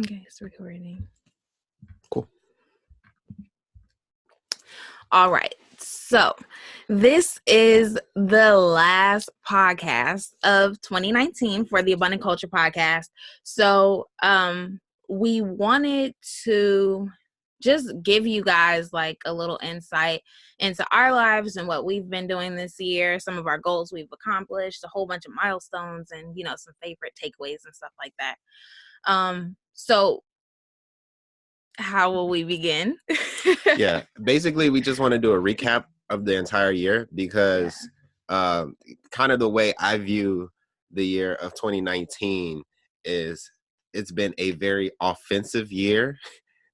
Okay, it's recording. Cool. All right. So, this is the last podcast of 2019 for the Abundant Culture podcast. So, we wanted to just give you guys like a little insight into our lives and what we've been doing this year, some of our goals we've accomplished, a whole bunch of milestones, and some favorite takeaways and stuff like that. So how will we begin? Yeah, basically, we just want to do a recap of the entire year because kind of the way I view the year of 2019 is it's been a very offensive year.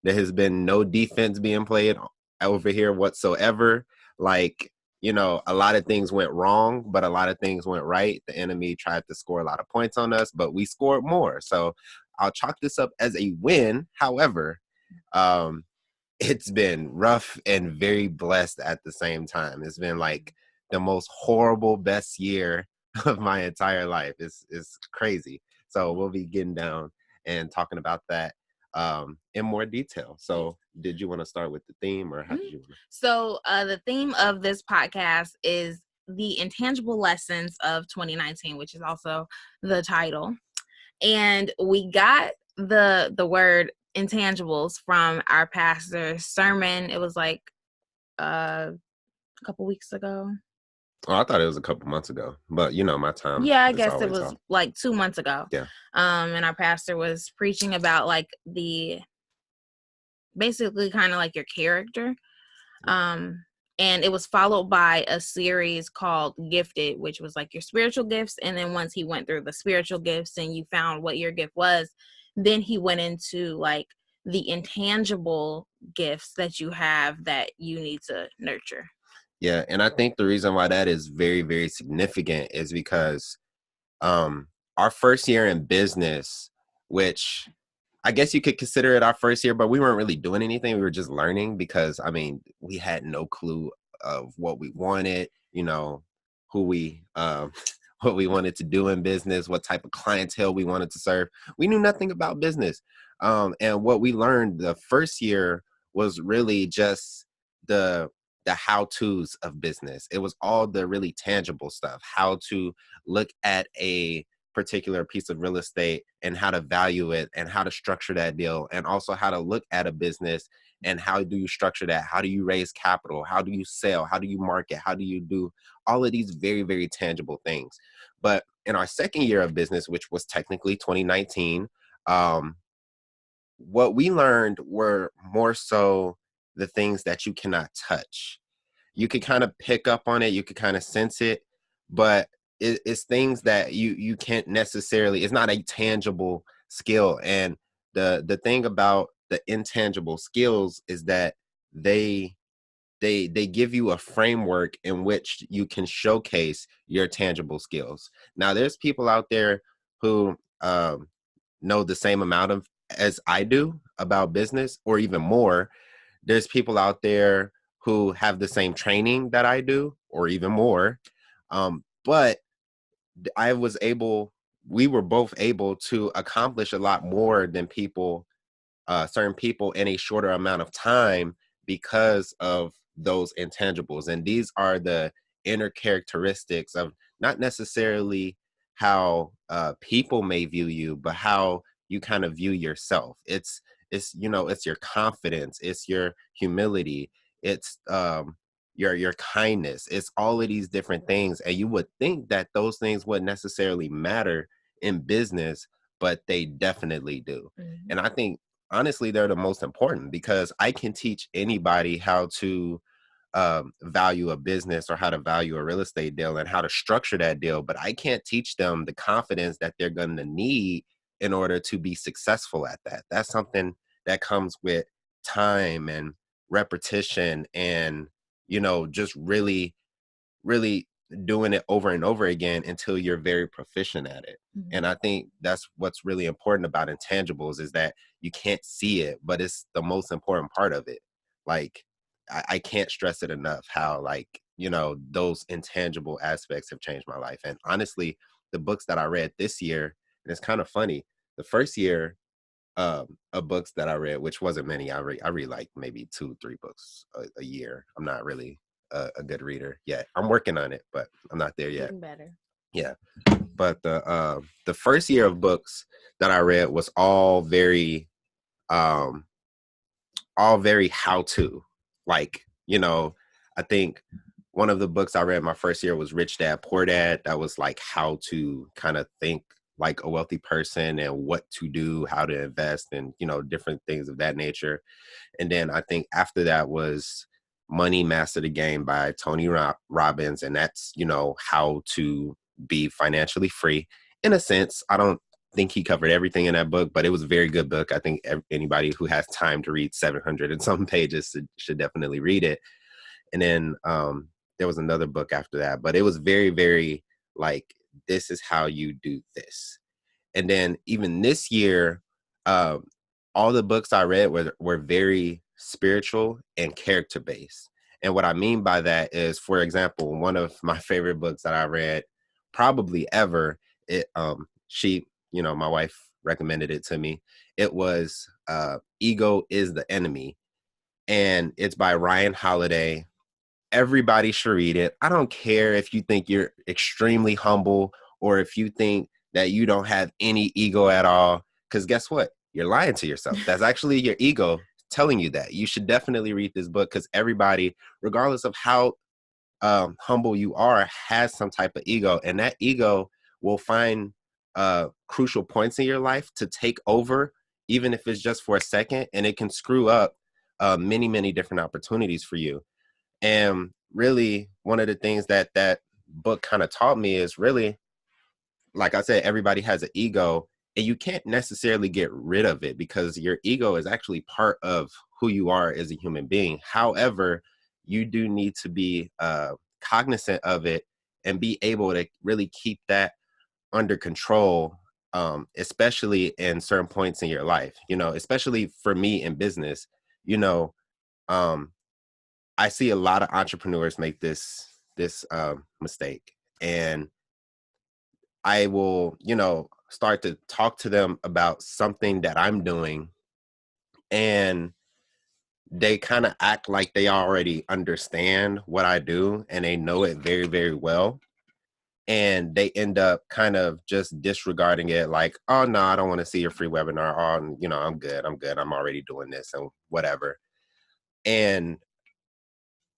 There has been no defense being played over here whatsoever. Like, a lot of things went wrong, but a lot of things went right. The enemy tried to score a lot of points on us, but we scored more. So I'll chalk this up as a win. However, it's been rough and very blessed at the same time. It's been like the most horrible best year of my entire life. It's crazy. So we'll be getting down and talking about that in more detail. So did you want to start with the theme, or how did you want to? So the theme of this podcast is the intangible lessons of 2019, which is also the title. And we got the word intangibles from our pastor's sermon. It was like a couple weeks ago. Oh, I thought it was a couple months ago, but my time. Yeah, I guess it was like 2 months ago. Yeah. And our pastor was preaching about like basically kind of like your character. And it was followed by a series called Gifted, which was like your spiritual gifts. And then once he went through the spiritual gifts and you found what your gift was, then he went into like the intangible gifts that you have that you need to nurture. Yeah, and I think the reason why that is very, very significant is because our first year in business, which I guess you could consider it our first year, but we weren't really doing anything. We were just learning because, we had no clue of what we wanted, who we, what we wanted to do in business, what type of clientele we wanted to serve. We knew nothing about business. And what we learned the first year was really just the how-tos of business. It was all the really tangible stuff, how to look at a particular piece of real estate and how to value it and how to structure that deal, and also how to look at a business and how do you structure that, how do you raise capital, how do you sell, how do you market, how do you do all of these very, very tangible things. But in our second year of business, which was technically 2019, what we learned were more so the things that you cannot touch. You could kind of pick up on it, you could kind of sense it, but it's things that you can't necessarily, it's not a tangible skill. And the thing about the intangible skills is that they give you a framework in which you can showcase your tangible skills. Now there's people out there who know the same amount of as I do about business, or even more. There's people out there who have the same training that I do, or even more. But we were both able to accomplish a lot more than certain people in a shorter amount of time because of those intangibles. And these are the inner characteristics of not necessarily how people may view you, but how you kind of view yourself. It's your confidence, it's your humility, it's your kindness. It's all of these different things. And you would think that those things wouldn't necessarily matter in business, but they definitely do. Mm-hmm. And I think honestly they're the most important, because I can teach anybody how to value a business or how to value a real estate deal and how to structure that deal, but I can't teach them the confidence that they're going to need in order to be successful at that. That's something that comes with time and repetition and just really, really doing it over and over again until you're very proficient at it. Mm-hmm. And I think that's what's really important about intangibles, is that you can't see it, but it's the most important part of it. Like, I can't stress it enough how, like, those intangible aspects have changed my life. And honestly, the books that I read this year, and it's kind of funny, the first year, of books that I read, which wasn't many. I read like maybe 2-3 books a year. I'm not really a good reader yet. I'm working on it, but I'm not there yet. Getting better. Yeah. But the first year of books that I read was all very how to. Like, I think one of the books I read my first year was Rich Dad Poor Dad. That was like how to kind of think like a wealthy person and what to do, how to invest, and different things of that nature. And then I think after that was Money Master the Game by Tony Robbins, and that's how to be financially free. In a sense, I don't think he covered everything in that book, but it was a very good book. I think anybody who has time to read 700 and some pages should definitely read it. And then there was another book after that, but it was very, very like, this is how you do this. And then even this year, all the books I read were very spiritual and character based. And what I mean by that is, for example, one of my favorite books that I read probably ever, my wife recommended it to me. It was Ego is the Enemy. And it's by Ryan Holiday. Everybody should read it. I don't care if you think you're extremely humble or if you think that you don't have any ego at all, because guess what? You're lying to yourself. That's actually your ego telling you that. You should definitely read this book, because everybody, regardless of how humble you are, has some type of ego, and that ego will find crucial points in your life to take over, even if it's just for a second, and it can screw up many, many different opportunities for you. And really, one of the things that book kind of taught me is, really, like I said, everybody has an ego, and you can't necessarily get rid of it, because your ego is actually part of who you are as a human being. However, you do need to be cognizant of it and be able to really keep that under control, especially in certain points in your life, especially for me in business. um, I see a lot of entrepreneurs make this mistake, and I will, start to talk to them about something that I'm doing, and they kind of act like they already understand what I do and they know it very, very well. And they end up kind of just disregarding it, like, oh no, I don't want to see your free webinar. Oh, I'm good. I'm already doing this and whatever. And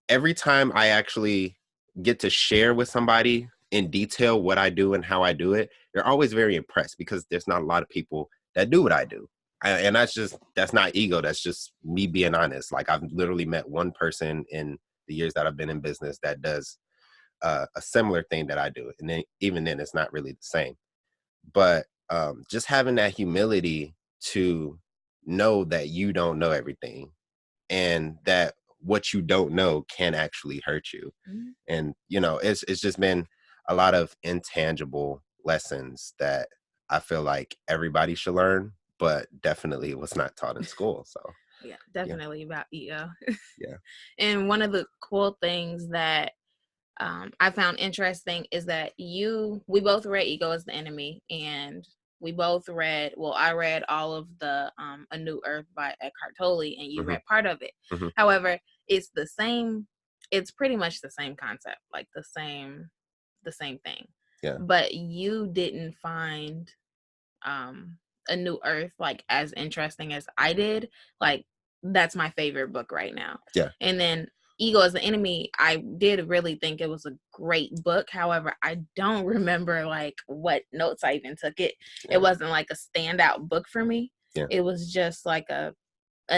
every time I actually get to share with somebody in detail what I do and how I do it, they're always very impressed, because there's not a lot of people that do what I do. And that's not ego. That's just me being honest. Like, I've literally met one person in the years that I've been in business that does a similar thing that I do. And then even then, it's not really the same. But just having that humility to know that you don't know everything, and that what you don't know can actually hurt you. Mm-hmm. And, it's just been a lot of intangible lessons that I feel like everybody should learn, but definitely was not taught in school. So yeah, definitely about ego. Yeah. And one of the cool things that I found interesting is that we both read Ego is the Enemy, and we both read, I read all of the A New Earth by Eckhart Tolle, and you read part of it. Mm-hmm. However, it's pretty much the same concept, like the same thing. Yeah. But you didn't find A New Earth like as interesting as I did. Like, that's my favorite book right now. Yeah. And then Ego is the Enemy, I did really think it was a great book. However, I don't remember like what notes I even took it. Yeah. It wasn't like a standout book for me. Yeah. It was just like a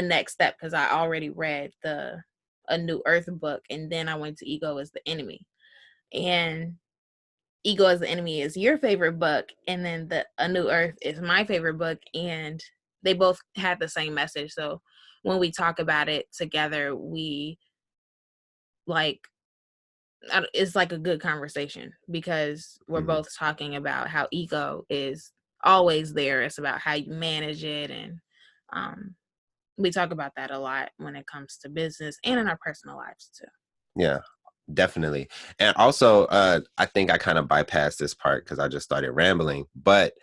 next step, because I already read the A New Earth book, and then I went to Ego is the Enemy. And Ego is the Enemy is your favorite book, and then the A New Earth is my favorite book, and they both had the same message. So when we talk about it together, we it's like a good conversation, because we're mm-hmm. both talking about how ego is always there. It's about how you manage it, and we talk about that a lot when it comes to business and in our personal lives too. Yeah, definitely. And also, I think I kind of bypassed this part because I just started rambling, but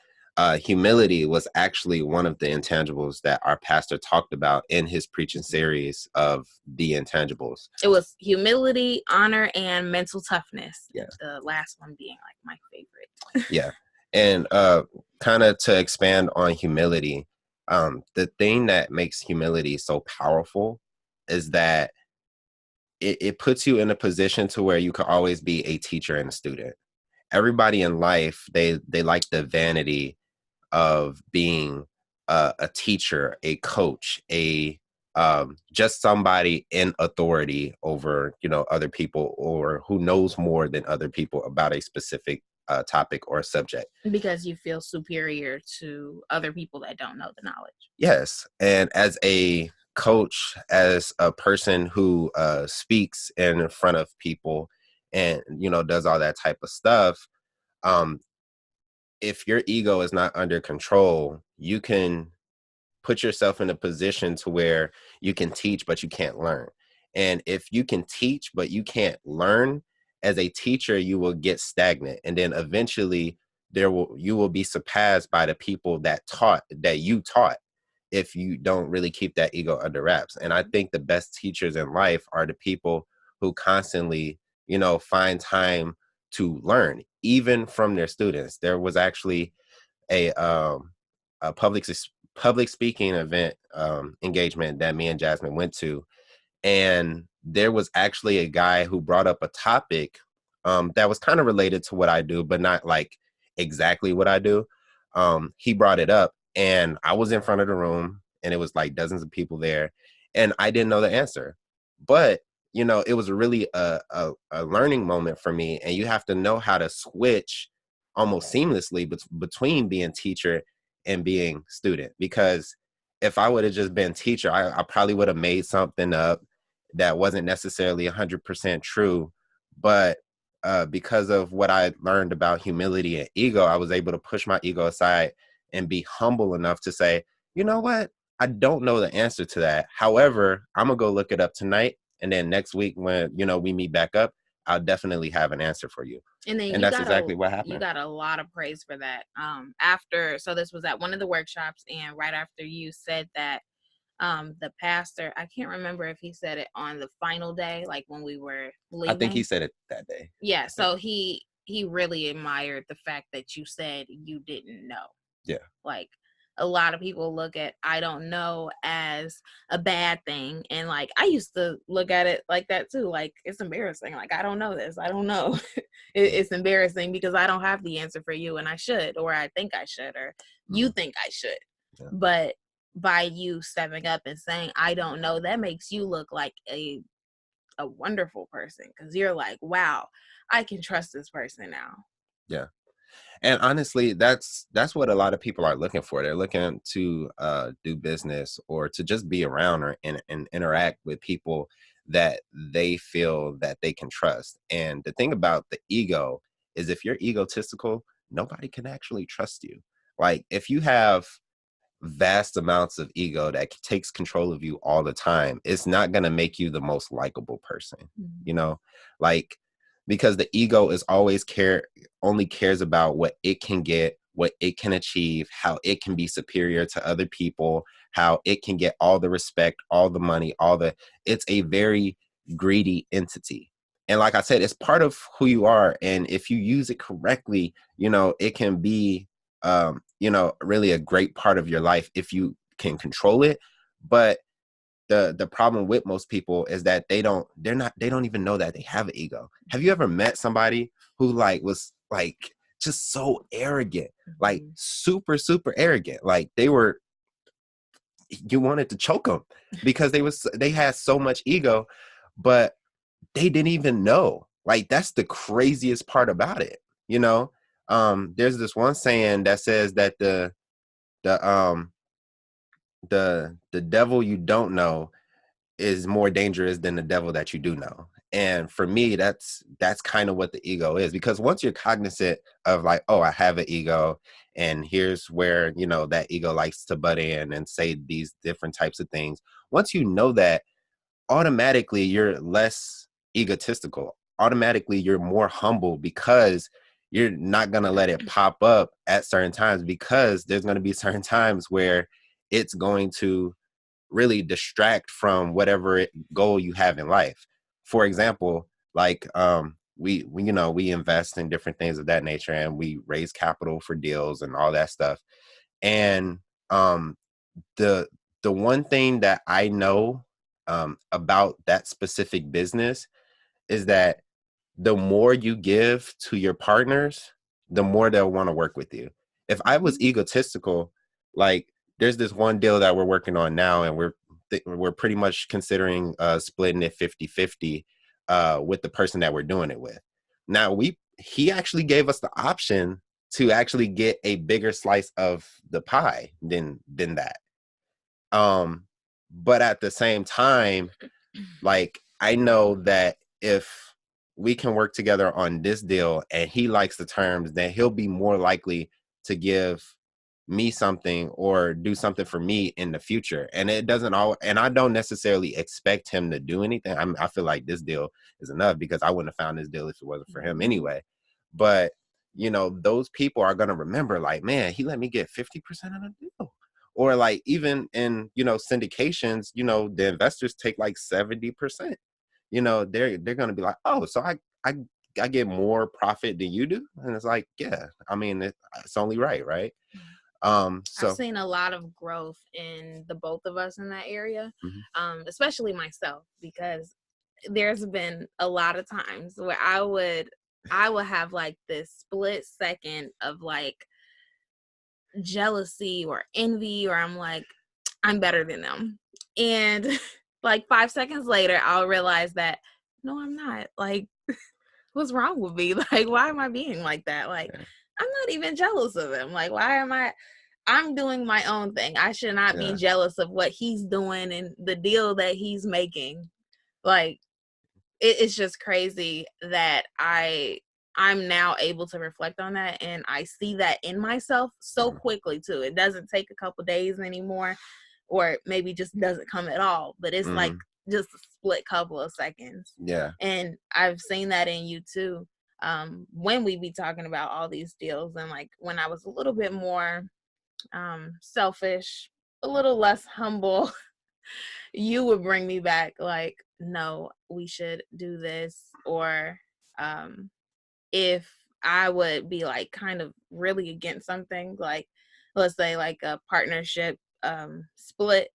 humility was actually one of the intangibles that our pastor talked about in his preaching series of the intangibles. It was humility, honor, and mental toughness. Yeah. The last one being like my favorite. Yeah. And kind of to expand on humility, the thing that makes humility so powerful is that it puts you in a position to where you can always be a teacher and a student. Everybody in life, they like the vanity of being a teacher, a coach, a just somebody in authority over, you know, other people, or who knows more than other people about a specific topic or subject. Because you feel superior to other people that don't know the knowledge. Yes. And as a coach, as a person who speaks in front of people and, you know, does all that type of stuff, um, if your ego is not under control, you can put yourself in a position to where you can teach, but you can't learn. And if you can teach, but you can't learn, as a teacher, you will get stagnant. And then eventually you will be surpassed by the people that you taught if you don't really keep that ego under wraps. And I think the best teachers in life are the people who constantly, you know, find time to learn, even from their students. There was actually a public speaking event engagement that me and Jasmine went to, and there was actually a guy who brought up a topic that was kind of related to what I do, but not like exactly what I do. He brought it up, and I was in front of the room, and it was like dozens of people there, and I didn't know the answer. But you know, it was really a learning moment for me, and you have to know how to switch almost seamlessly between being teacher and being student. Because if I would have just been teacher, I probably would have made something up that wasn't necessarily 100% true. But because of what I learned about humility and ego, I was able to push my ego aside and be humble enough to say, you know what? I don't know the answer to that. However, I'm going to go look it up tonight. And then next week when, you know, we meet back up, I'll definitely have an answer for you. And that's exactly what happened. You got a lot of praise for that. So this was at one of the workshops, and right after you said that, the pastor, I can't remember if he said it on the final day, like when we were leaving. I think he said it that day. Yeah. So he really admired the fact that you said you didn't know. Yeah. Like, a lot of people look at I don't know as a bad thing. And like, I used to look at it like that too. Like, it's embarrassing. Like, I don't know this. I don't know. It's embarrassing because I don't have the answer for you, and I should, or I think I should, or you think I should. Yeah. But by you stepping up and saying, I don't know, that makes you look like a wonderful person, because you're like, wow, I can trust this person now. Yeah. And honestly, that's what a lot of people are looking for. They're looking to do business or to just be around and interact with people that they feel that they can trust. And the thing about the ego is, if you're egotistical, nobody can actually trust you. Like, if you have vast amounts of ego that takes control of you all the time, it's not going to make you the most likable person, you know, like, because the ego is always only cares about what it can get, what it can achieve, how it can be superior to other people, how it can get all the respect, all the money, it's a very greedy entity. And like I said, it's part of who you are. And if you use it correctly, you know, it can be you know, really a great part of your life if you can control it. But the problem with most people is that they don't even know that they have an ego. Have you ever met somebody who was just so arrogant, like super, super arrogant? Like, you wanted to choke them because they had so much ego, but they didn't even know. Like, that's the craziest part about it, you know? There's this one saying that says that the devil you don't know is more dangerous than the devil that you do know. And for me, that's kind of what the ego is, because once you're cognizant of like, oh, I have an ego, and here's where, you know, that ego likes to butt in and say these different types of things. Once you know that, automatically you're less egotistical. Automatically you're more humble, because you're not going to let it pop up at certain times, because there's going to be certain times where it's going to really distract from whatever goal you have in life. For example, like we you know, we invest in different things of that nature, and we raise capital for deals and all that stuff. And um the the one thing that I know about that specific business is that the more you give to your partners, the more they'll want to work with you. If I was egotistical, like, there's this one deal that we're working on now, and we're pretty much considering splitting it 50-50 with the person that we're doing it with. Now, he actually gave us the option to actually get a bigger slice of the pie than that. But at the same time, like, I know that if we can work together on this deal and he likes the terms, then he'll be more likely to give me something or do something for me in the future. And it doesn't all, and I don't necessarily expect him to do anything. I feel like this deal is enough, because I wouldn't have found this deal if it wasn't for him anyway. But, you know, those people are going to remember, like, man, he let me get 50% of the deal. Or like, even in, you know, syndications, you know, the investors take like 70%. You know, they're going to be like, oh, so I get more profit than you do. And it's like, yeah, I mean, it's only right. So I've seen a lot of growth in the both of us in that area, especially myself, because there's been a lot of times where I would have like this split second of like jealousy or envy, or I'm like, I'm better than them. And like 5 seconds later, I'll realize that, no, I'm not. Like, what's wrong with me? Like, why am I being like that? Like, I'm not even jealous of him. Like, why am I'm doing my own thing. I should not be jealous of what he's doing and the deal that he's making. Like, it's just crazy that I'm now able to reflect on that, and I see that in myself so quickly too. It doesn't take a couple days anymore, or maybe just doesn't come at all, but it's like just a split couple of seconds. Yeah. And I've seen that in you too. When we be talking about all these deals, and like when I was a little bit more selfish, a little less humble, you would bring me back like, no, we should do this. Or if I would be like kind of really against something, like let's say like a partnership split,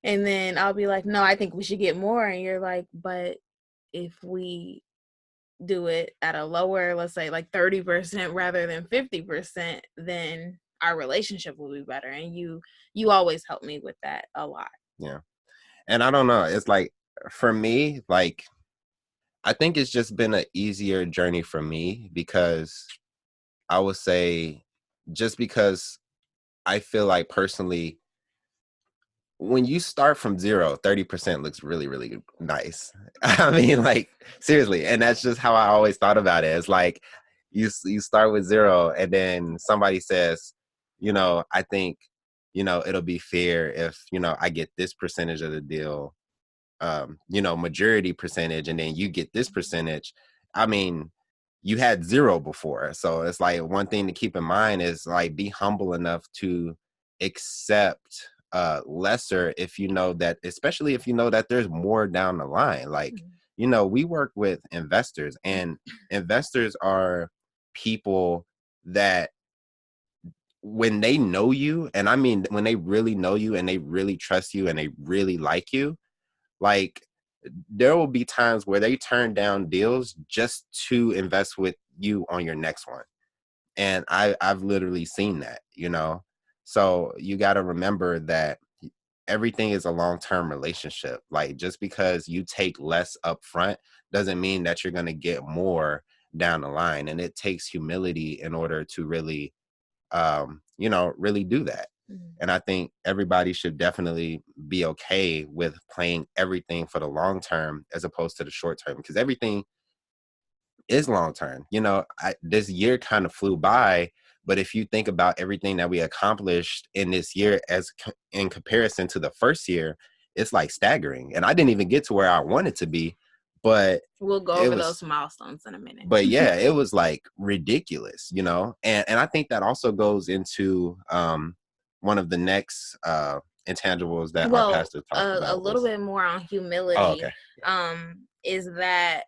and then I'll be like, no, I think we should get more. And you're like, but if we do it at a lower, let's say like 30% rather than 50%, then our relationship will be better. And you always help me with that a lot. Yeah. And I don't know, it's like, for me, like, I think it's just been an easier journey for me, because I would say, just because I feel like personally, when you start from 0, 30% looks really, really nice. I mean, like, seriously. And that's just how I always thought about it. It's like, you start with 0, and then somebody says, you know, I think, you know, it'll be fair if, you know, I get this percentage of the deal, you know, majority percentage, and then you get this percentage. I mean, you had 0 before. So it's like, one thing to keep in mind is like, be humble enough to accept lesser, if you know that, especially if you know that there's more down the line. Like, you know, we work with investors, and investors are people that, when they know you, and I mean, when they really know you and they really trust you and they really like you, like, there will be times where they turn down deals just to invest with you on your next one. And I've literally seen that, you know? So you got to remember that everything is a long-term relationship. Like, just because you take less up front doesn't mean that you're going to get more down the line. And it takes humility in order to really, you know, really do that. And I think everybody should definitely be okay with playing everything for the long term as opposed to the short term, because everything is long term. You know, this year kind of flew by, but if you think about everything that we accomplished in this year in comparison to the first year, it's like staggering. And I didn't even get to where I wanted to be, but we'll go over those milestones in a minute. But yeah, it was like ridiculous, you know? And I think that also goes into one of the next intangibles that our pastor talked about. A little bit more on humility. Oh, okay. Is that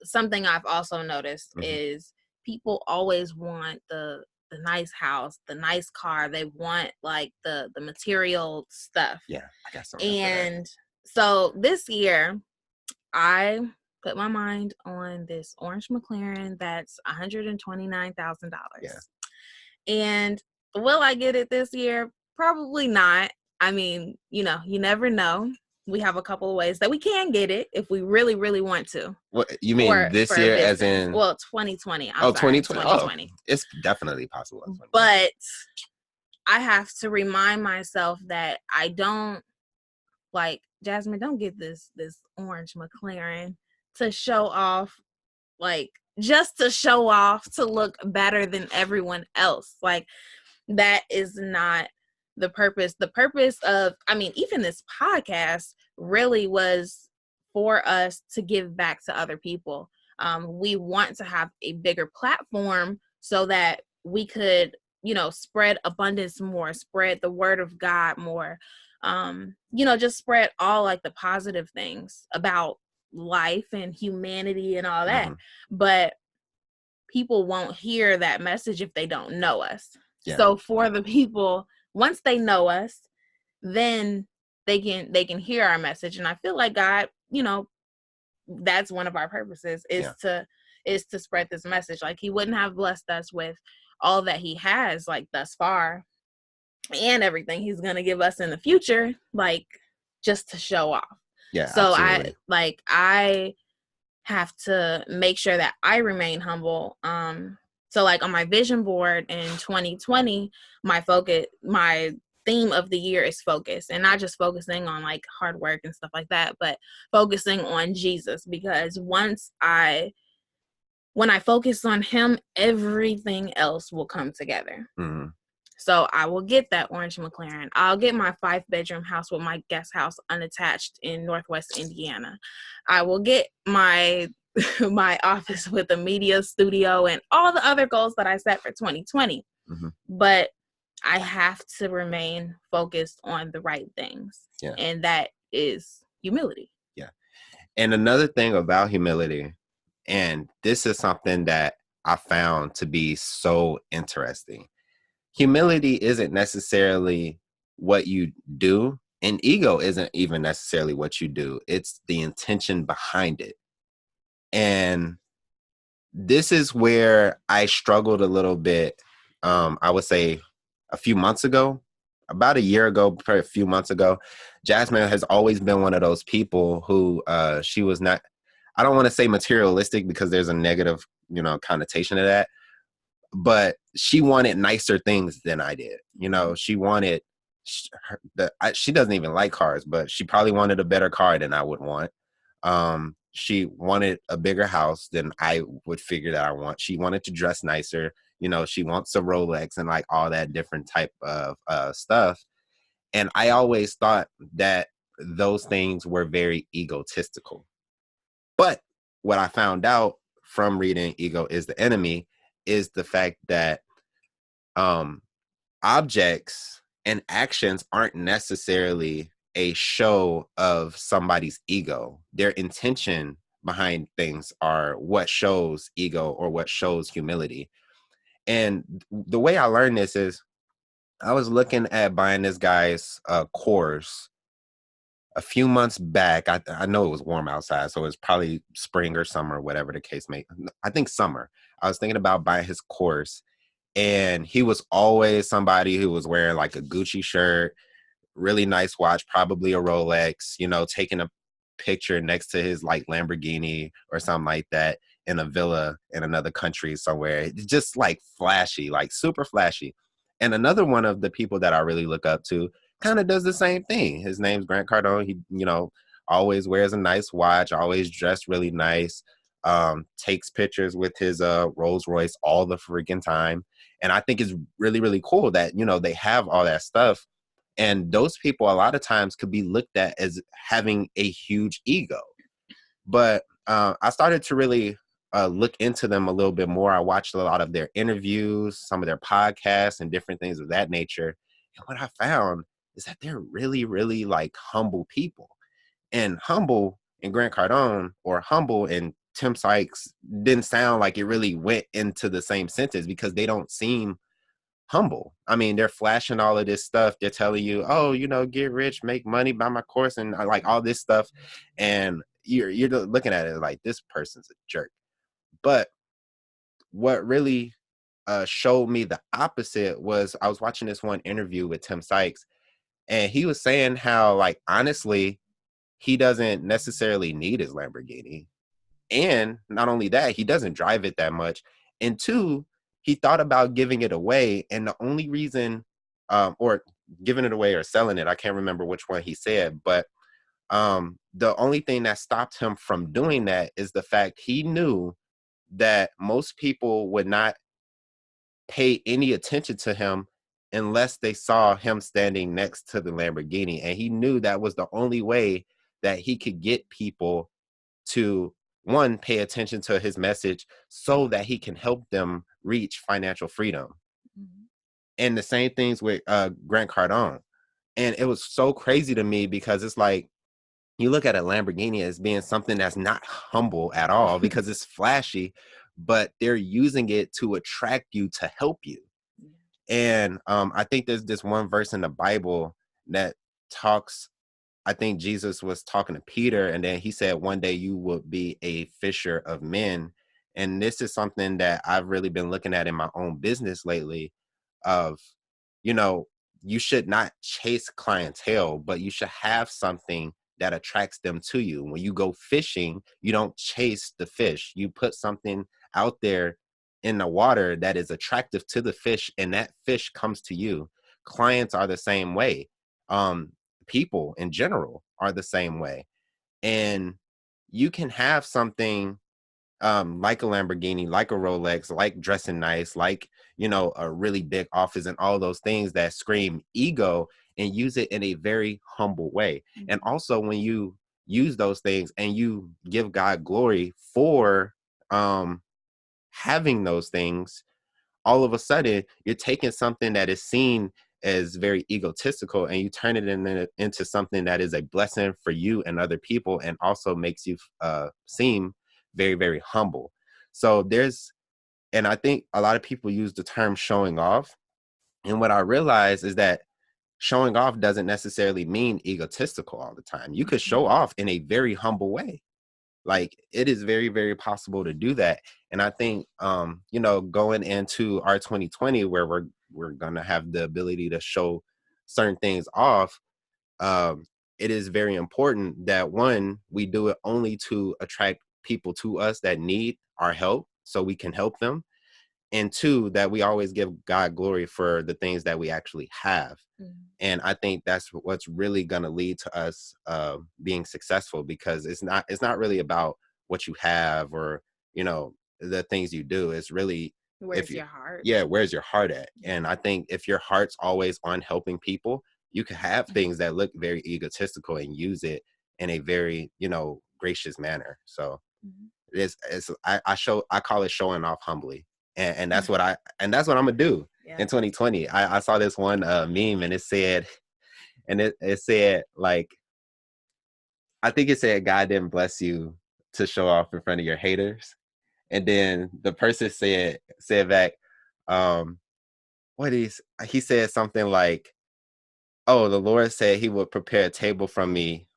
something I've also noticed is people always want the nice house, the nice car. They want like the material stuff. Yeah, I got something. And so this year, I put my mind on this orange McLaren that's $129,000. Yeah. And will I get it this year? Probably not. I mean, you know, you never know. We have a couple of ways that we can get it if we really, really want to. What you mean this year, as in? Well, 2020. 2020. It's definitely possible. But I have to remind myself that I don't, like, Jasmine, don't get this orange McLaren to show off, like, just to show off, to look better than everyone else. Like, that is not the purpose. The purpose of, I mean, even this podcast really was for us to give back to other people. We want to have a bigger platform so that we could, you know, spread abundance more, spread the word of God more, you know, just spread all like the positive things about life and humanity and all that. But people won't hear that message if they don't know us. Yeah. So for the people, once they know us, then they can hear our message. And I feel like God, you know, that's one of our purposes is to spread this message. Like, he wouldn't have blessed us with all that he has, like, thus far, and everything he's going to give us in the future, like, just to show off. Yeah. So absolutely. I have to make sure that I remain humble. So like on my vision board in 2020, my theme of the year is focus, and not just focusing on like hard work and stuff like that, but focusing on Jesus, because when I focus on him, everything else will come together. So I will get that orange McLaren. I'll get my 5-bedroom house with my guest house unattached in Northwest Indiana. I will get my office with a media studio and all the other goals that I set for 2020. But I have to remain focused on the right things. Yeah. And that is humility. Yeah. And another thing about humility, and this is something that I found to be so interesting. Humility isn't necessarily what you do, and ego isn't even necessarily what you do. It's the intention behind it. And this is where I struggled a little bit, I would say a few months ago, about a year ago, probably a few months ago. Jasmine has always been one of those people who she was not, I don't want to say materialistic because there's a negative, you know, connotation to that. But she wanted nicer things than I did. You know, she wanted, she doesn't even like cars, but she probably wanted a better car than I would want. She wanted a bigger house than I would figure that I want. She wanted to dress nicer. You know, she wants a Rolex and like all that different type of stuff. And I always thought that those things were very egotistical. But what I found out from reading Ego is the Enemy is the fact that objects and actions aren't necessarily a show of somebody's ego. Their intention behind things are what shows ego or what shows humility. And the way I learned this is I was looking at buying this guy's course a few months back. I know it was warm outside, so it's probably spring or summer, whatever the case may. I think summer. I was thinking about buying his course, and he was always somebody who was wearing like a Gucci shirt, really nice watch, probably a Rolex, you know, taking a picture next to his like Lamborghini or something like that in a villa in another country somewhere. Just like flashy, like super flashy. And another one of the people that I really look up to kind of does the same thing. His name's Grant Cardone. He, you know, always wears a nice watch, always dressed really nice, takes pictures with his Rolls Royce all the freaking time. And I think it's really, really cool that, you know, they have all that stuff. And those people a lot of times could be looked at as having a huge ego. But I started to really look into them a little bit more. I watched a lot of their interviews, some of their podcasts, and different things of that nature. And what I found is that they're really, really like humble people. And humble in Grant Cardone or humble in Tim Sykes didn't sound like it really went into the same sentence because they don't seem humble. I mean, they're flashing all of this stuff. They're telling you, oh, you know, get rich, make money, buy my course, and like all this stuff. And you're looking at it like this person's a jerk. But what really showed me the opposite was I was watching this one interview with Tim Sykes, and he was saying how, like, honestly, he doesn't necessarily need his Lamborghini. And not only that, he doesn't drive it that much. And two, he thought about giving it away. And the only reason, or giving it away or selling it, I can't remember which one he said, but the only thing that stopped him from doing that is the fact he knew that most people would not pay any attention to him unless they saw him standing next to the Lamborghini. And he knew that was the only way that he could get people to, one, pay attention to his message so that he can help them reach financial freedom. Mm-hmm. And the same things with Grant Cardone. And it was so crazy to me because it's like, you look at a Lamborghini as being something that's not humble at all because it's flashy, but they're using it to attract you to help you. And I think there's this one verse in the Bible that talks, I think Jesus was talking to Peter, and then he said, one day you will be a fisher of men. And this is something that I've really been looking at in my own business lately of, you know, you should not chase clientele, but you should have something that attracts them to you. When you go fishing, you don't chase the fish. You put something out there in the water that is attractive to the fish, and that fish comes to you. Clients are the same way. People in general are the same way. And you can have something like a Lamborghini, like a Rolex, like dressing nice, like, you know, a really big office and all those things that scream ego, and use it in a very humble way. Mm-hmm. And also when you use those things and you give God glory for having those things, all of a sudden you're taking something that is seen as very egotistical and you turn it into something that is a blessing for you and other people, and also makes you seem very, very humble. So and I think a lot of people use the term showing off. And what I realize is that showing off doesn't necessarily mean egotistical all the time. You could show off in a very humble way. Like, it is very, very possible to do that. And I think, you know, going into our 2020, where we're going to have the ability to show certain things off, it is very important that, one, we do it only to attract people to us that need our help so we can help them. And two, that we always give God glory for the things that we actually have. Mm-hmm. And I think that's what's really going to lead to us being successful, because it's not really about what you have or, you know, the things you do. It's really, where's your heart? Yeah, where's your heart at? And I think if your heart's always on helping people, you can have things that look very egotistical and use it in a very, you know, gracious manner. So I call it showing off humbly. And that's what I'm gonna do in 2020. I saw this one meme, and it said, it said, like, I think it said, God didn't bless you to show off in front of your haters. And then the person said back, he said something like, oh, the Lord said he would prepare a table for me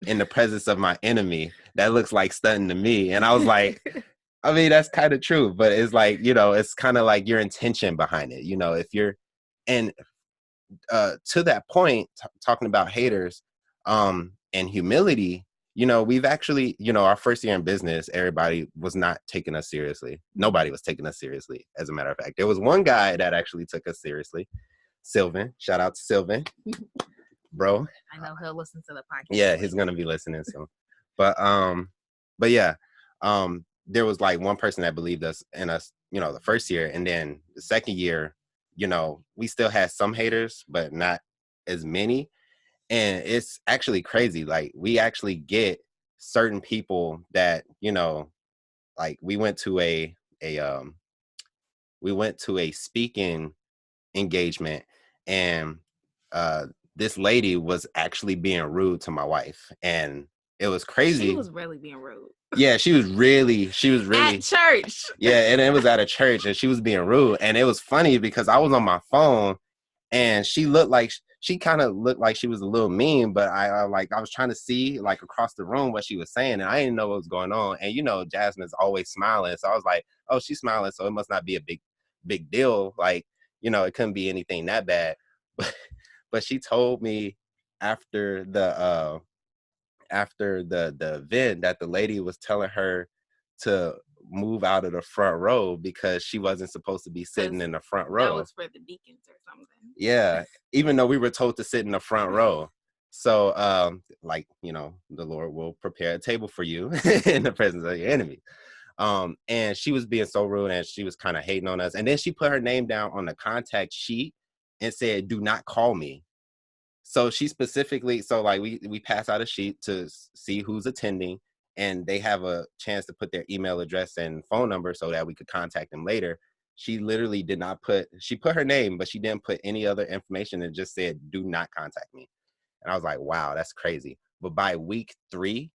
in the presence of my enemy. That looks like stunting to me. And I was like, I mean, that's kind of true, but it's like, you know, it's kind of like your intention behind it. You know, if you're, and to that point, talking about haters and humility, you know, we've actually, you know, our first year in business, everybody was not taking us seriously. Nobody was taking us seriously. As a matter of fact, there was one guy that actually took us seriously. Sylvan, shout out to Sylvan, bro. I know he'll listen to the podcast. Yeah, he's going to be listening soon. But yeah, there was like one person that believed in us, you know, the first year. And then the second year, you know, we still had some haters, but not as many. And it's actually crazy. Like, we actually get certain people that, like we went to a speaking engagement, and this lady was actually being rude to my wife, and it was crazy. She was really being rude. Yeah, she was really at church. Yeah, and it was at a church, and she was being rude, and it was funny because I was on my phone, and she kind of looked like she was a little mean, but I was trying to see like across the room what she was saying, and I didn't know what was going on. And Jasmine's always smiling, so I was like, oh, she's smiling, so it must not be a big deal. Like, it couldn't be anything that bad. But she told me after the event that the lady was telling her to move out of the front row because she wasn't supposed to be sitting in the front row. That was for the deacons or something. Yeah, even though we were told to sit in the front row. So, the Lord will prepare a table for you in the presence of your enemies. And she was being so rude, and she was kind of hating on us. And then she put her name down on the contact sheet and said, "Do not call me." So she specifically, we pass out a sheet to see who's attending, and they have a chance to put their email address and phone number so that we could contact them later. She literally she put her name, but she didn't put any other information, and just said, "Do not contact me." And I was like, wow, that's crazy. But by week 3,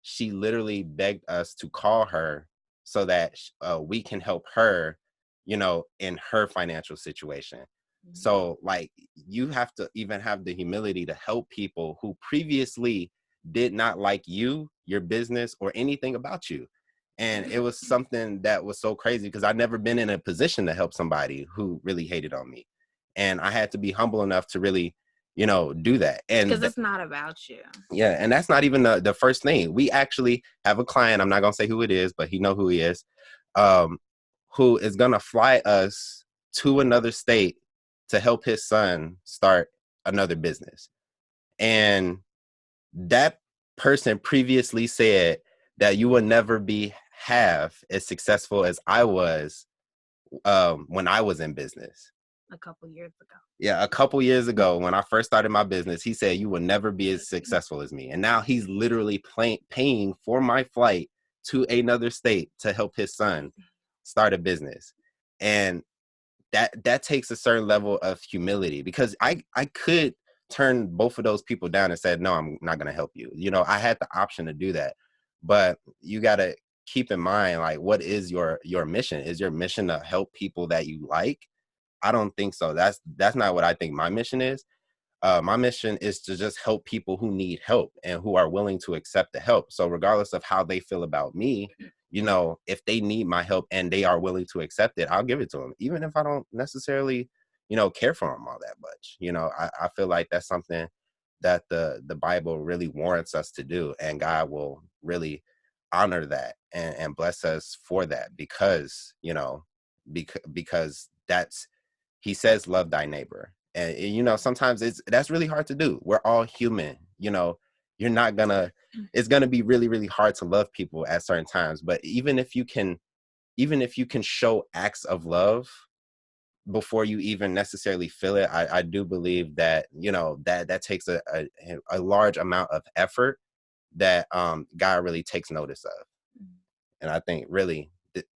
she literally begged us to call her so that we can help her, in her financial situation. So you have to even have the humility to help people who previously did not like you, your business, or anything about you. And it was something that was so crazy because I'd never been in a position to help somebody who really hated on me. And I had to be humble enough to really, do that. And because it's not about you. Yeah. And that's not even the first thing. We actually have a client. I'm not going to say who it is, but he know who he is, who is going to fly us to another state to help his son start another business. And that person previously said that you will never be half as successful as I was when I was in business. A couple years ago. Yeah, a couple years ago when I first started my business, he said, "You will never be as successful as me." And now he's literally paying for my flight to another state to help his son start a business. And that takes a certain level of humility, because I could turn both of those people down and said, "No, I'm not going to help you." I had the option to do that, but you got to keep in mind, like, what is your mission? Is your mission to help people that you like? I don't think so. That's not what I think my mission is. My mission is to just help people who need help and who are willing to accept the help. So regardless of how they feel about me, if they need my help and they are willing to accept it, I'll give it to them, even if I don't necessarily, care for them all that much. I feel like that's something that the Bible really warrants us to do, and God will really honor that and bless us for that, because because he says, "Love thy neighbor." And sometimes that's really hard to do. We're all human. It's gonna be really, really hard to love people at certain times. But even if you can show acts of love before you even necessarily feel it, I do believe that that takes a large amount of effort that God really takes notice of. And I think really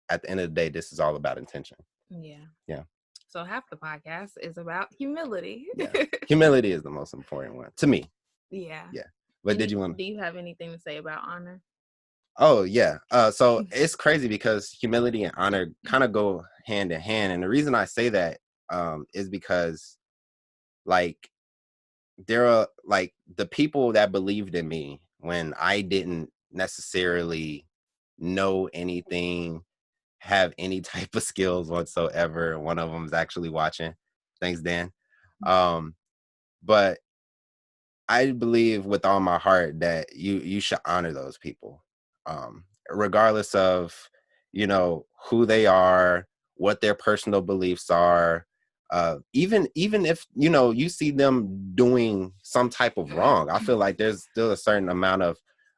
at the end of the day, this is all about intention. Yeah. So half the podcast is about humility. Yeah. Humility is the most important one to me. Yeah. But do you have anything to say about honor? Oh, yeah. So it's crazy because humility and honor kind of go hand in hand. And the reason I say that is because, like, there are, like, the people that believed in me when I didn't necessarily know anything, have any type of skills whatsoever. One of them is actually watching. Thanks, Dan. But I believe with all my heart that you should honor those people, regardless of who they are, what their personal beliefs are. Even if you see them doing some type of wrong, I feel like there's still a certain amount of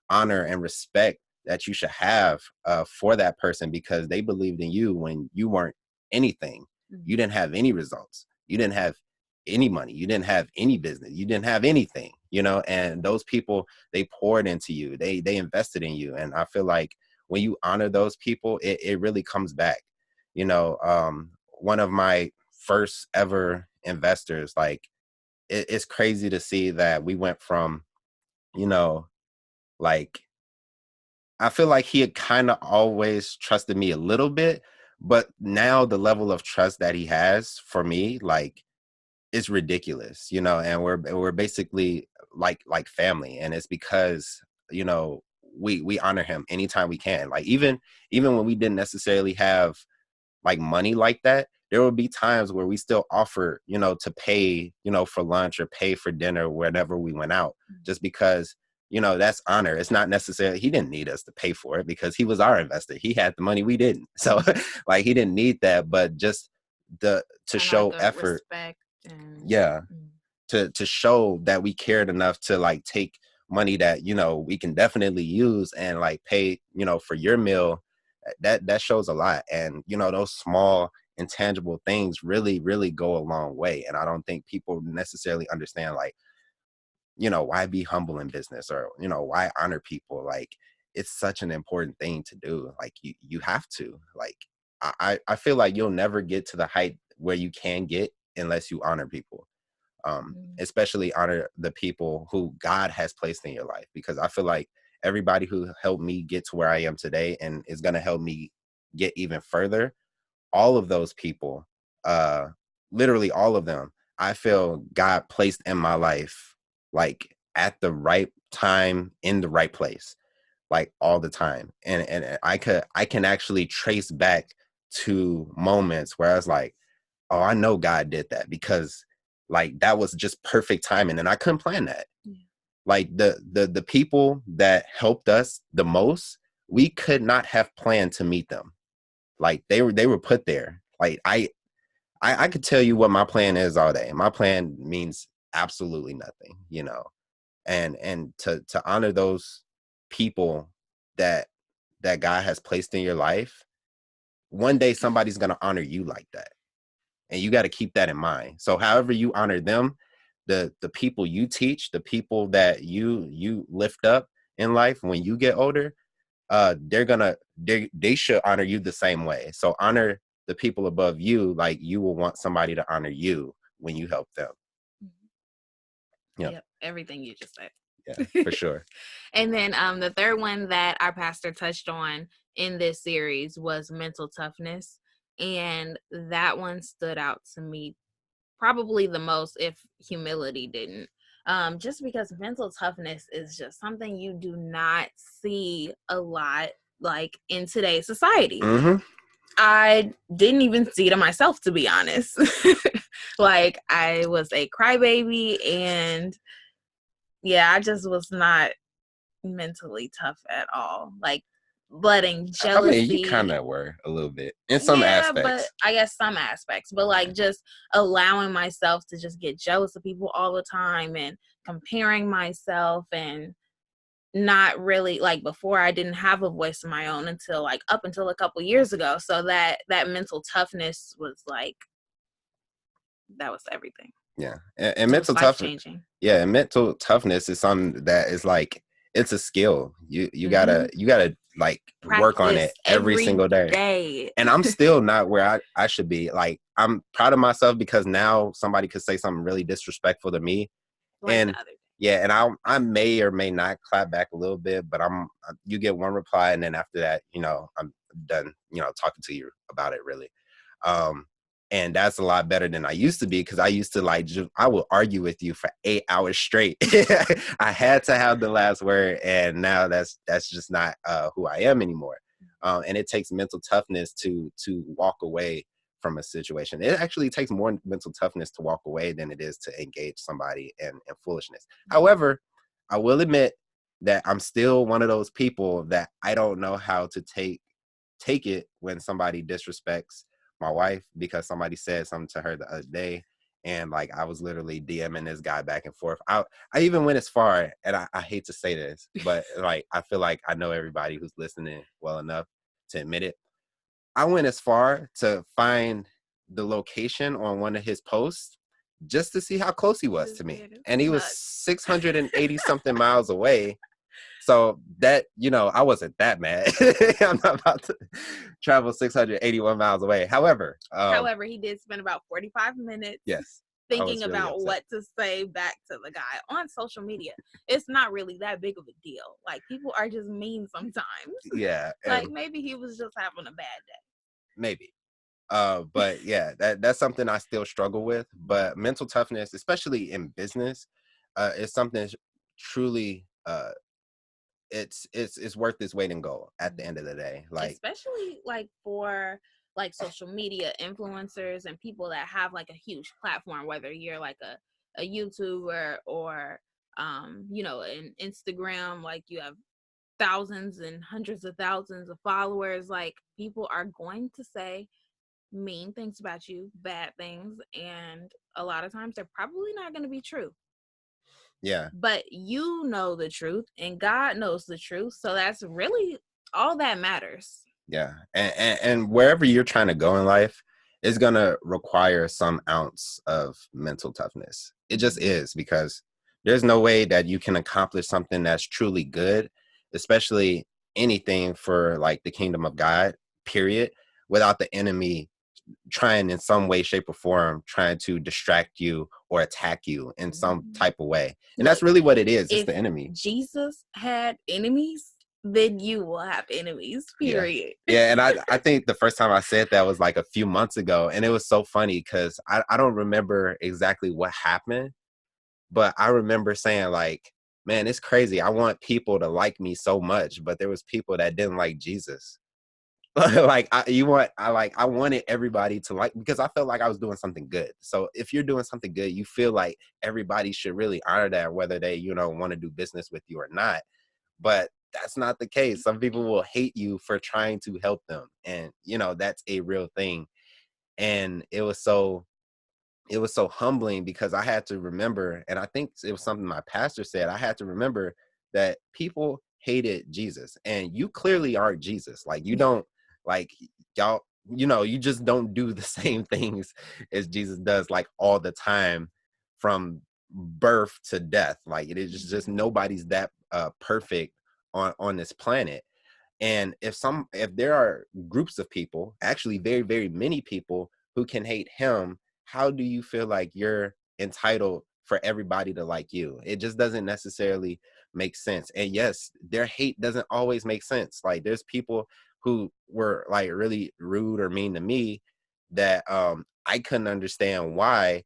honor and respect that you should have for that person, because they believed in you when you weren't anything. You didn't have any results. You didn't have any money. You didn't have any business. You didn't have anything. you know, and those people, they poured into you, they invested in you. And I feel like when you honor those people, it really comes back. You know, one of my first ever investors, like it's crazy to see that we went from, you know, like I feel like he had kind of always trusted me a little bit, but now the level of trust that he has for me, like, is ridiculous, you know, and we're basically like family. And it's because, you know, we honor him anytime we can. Like even when we didn't necessarily have like money like that, there would be times where we still offer, you know, to pay, you know, for lunch or pay for dinner whenever we went out, just because, you know, that's honor. It's not necessarily, he didn't need us to pay for it because he was our investor. He had the money, we didn't. So like he didn't need that, but just to show like effort. respect and Yeah. To show that we cared enough to like take money that, you know, we can definitely use and like pay, you know, for your meal. That shows a lot. And, you know, those small intangible things really go a long way. And I don't think people necessarily understand, like, you know, why be humble in business, or, you know, why honor people. Like, it's such an important thing to do. Like, you have to, like, I feel like you'll never get to the height where you can get unless you honor people. Especially honor the people who God has placed in your life, because I feel like everybody who helped me get to where I am today and is going to help me get even further, all of those people, uh literally all of them, I feel God placed in my life, like at the right time in the right place, like all the time. And I can actually trace back to moments where I was like, oh, I know God did that, because like that was just perfect timing and I couldn't plan that. Like the people that helped us the most, we could not have planned to meet them. Like they were put there. Like I could tell you what my plan is all day. My plan means absolutely nothing, you know. And to honor those people that God has placed in your life, one day somebody's gonna honor you like that. And you got to keep that in mind. So however you honor them, the people you teach, the people that you lift up in life when you get older, they should honor you the same way. So honor the people above you like you will want somebody to honor you when you help them. Yep, everything you just said. Yeah, for sure. And then the third one that our pastor touched on in this series was mental toughness. And that one stood out to me probably the most, if humility didn't. Just because mental toughness is just something you do not see a lot, like, in today's society. I didn't even see it in myself, to be honest. Like, I was a crybaby, and yeah, I just was not mentally tough at all. Like, letting jealousy. I mean, you kind of were a little bit in some aspects. But I guess some aspects. But like, just allowing myself to just get jealous of people all the time and comparing myself, and not really, like, before I didn't have a voice of my own until like up until a couple years ago. So that mental toughness was like, that was everything. Yeah. And mental toughness. Yeah, and mental toughness is something that is like, it's a skill. You gotta like practice, work on it every single day. And I'm still not where I should be. Like, I'm proud of myself because now somebody could say something really disrespectful to me. Like, and yeah, and I may or may not clap back a little bit, but you get one reply, and then after that, you know, I'm done, you know, talking to you about it, really. And that's a lot better than I used to be, because I used to like, I would argue with you for 8 hours straight. I had to have the last word, and now that's just not who I am anymore. And it takes mental toughness to walk away from a situation. It actually takes more mental toughness to walk away than it is to engage somebody in foolishness. However, I will admit that I'm still one of those people that I don't know how to take it when somebody disrespects my wife, because somebody said something to her the other day, and like I was literally DMing this guy back and forth. I even went as far, and I hate to say this, but like I feel like I know everybody who's listening well enough to admit it. I went as far to find the location on one of his posts just to see how close he was to me. And he was Nuts. 680 something miles away. So that, I wasn't that mad. I'm not about to travel 681 miles away. However, he did spend about 45 minutes. Yes. Thinking really about what to say back to the guy on social media. It's not really that big of a deal. Like, people are just mean sometimes. Yeah. Like, maybe he was just having a bad day. Maybe. But yeah, that's something I still struggle with. But mental toughness, especially in business, is something truly it's worth its weight in gold at the end of the day. Like, especially like for like social media influencers and people that have like a huge platform, whether you're like a YouTuber or an Instagram, like you have thousands and hundreds of thousands of followers. Like, people are going to say mean things about you, bad things, and a lot of times they're probably not going to be true. Yeah. But you know the truth and God knows the truth, so that's really all that matters. Yeah. And wherever you're trying to go in life is going to require some ounce of mental toughness. It just is, because there's no way that you can accomplish something that's truly good, especially anything for like the kingdom of God, period, without the enemy trying in some way, shape, or form, trying to distract you or attack you in some type of way. And that's really what it is. It's the enemy. Jesus had enemies, then you will have enemies, period. Yeah. And I think the first time I said that was like a few months ago. And it was so funny because I don't remember exactly what happened, but I remember saying like, man, it's crazy. I want people to like me so much, but there was people that didn't like Jesus. Like, I wanted everybody to like, because I felt like I was doing something good. So if you're doing something good, you feel like everybody should really honor that, whether they, want to do business with you or not. But that's not the case. Some people will hate you for trying to help them. And, that's a real thing. And it was so humbling, because I had to remember, and I think it was something my pastor said, I had to remember that people hated Jesus, and you clearly aren't Jesus. Like, you don't, like, y'all, you just don't do the same things as Jesus does, like, all the time, from birth to death. Like, it is just nobody's that perfect on this planet. And if there are groups of people, actually very, very many people, who can hate him, how do you feel like you're entitled for everybody to like you? It just doesn't necessarily make sense. And yes, their hate doesn't always make sense. Like, there's people who were like really rude or mean to me that I couldn't understand why.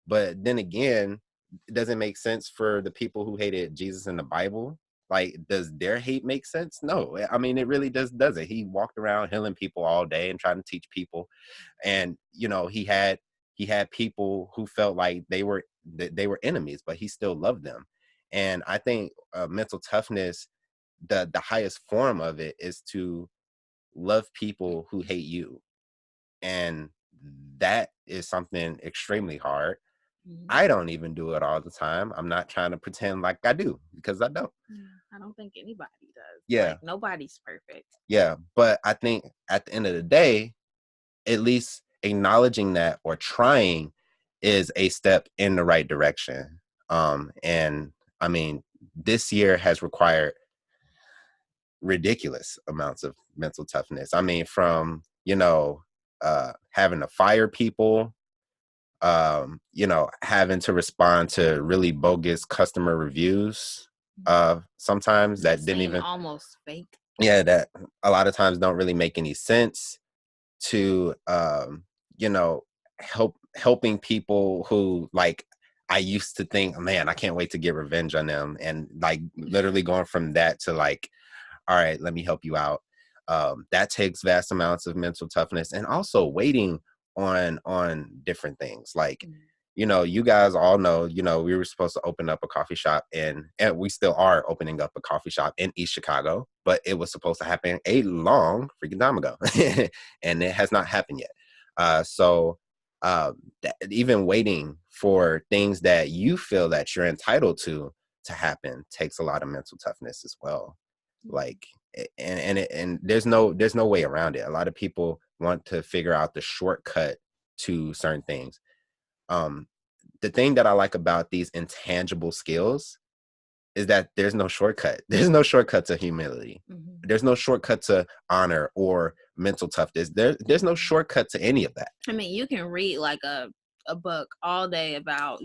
But then again, it doesn't make sense for the people who hated Jesus in the Bible. Like, does their hate make sense? No. I mean, it really doesn't. He walked around healing people all day and trying to teach people. And, he had people who felt like they were enemies, but he still loved them. And I think mental toughness, the highest form of it, is to love people who hate you. And that is something extremely hard. I don't even do it all the time. I'm not trying to pretend like I do, because I don't. I don't think anybody does. Yeah. Like, nobody's perfect. Yeah. But I think at the end of the day, at least acknowledging that or trying is a step in the right direction. And I mean, this year has required ridiculous amounts of mental toughness. I mean, from, having to fire people, having to respond to really bogus customer reviews, sometimes that didn't even almost fake. Yeah, that a lot of times don't really make any sense, to helping people who, like, I used to think, man, I can't wait to get revenge on them, and like literally going from that to like, all right, let me help you out. That takes vast amounts of mental toughness, and also waiting on different things. Like, you guys all know, we were supposed to open up a coffee shop, and we still are opening up a coffee shop in East Chicago, but it was supposed to happen a long freaking time ago, and it has not happened yet. So even waiting for things that you feel that you're entitled to happen takes a lot of mental toughness as well. Like, and there's no way around it. A lot of people want to figure out the shortcut to certain things. the thing that I like about these intangible skills is that there's no shortcut. There's no shortcut to humility. Mm-hmm. There's no shortcut to honor or mental toughness. There's no shortcut to any of that. I mean, you can read like a book all day about,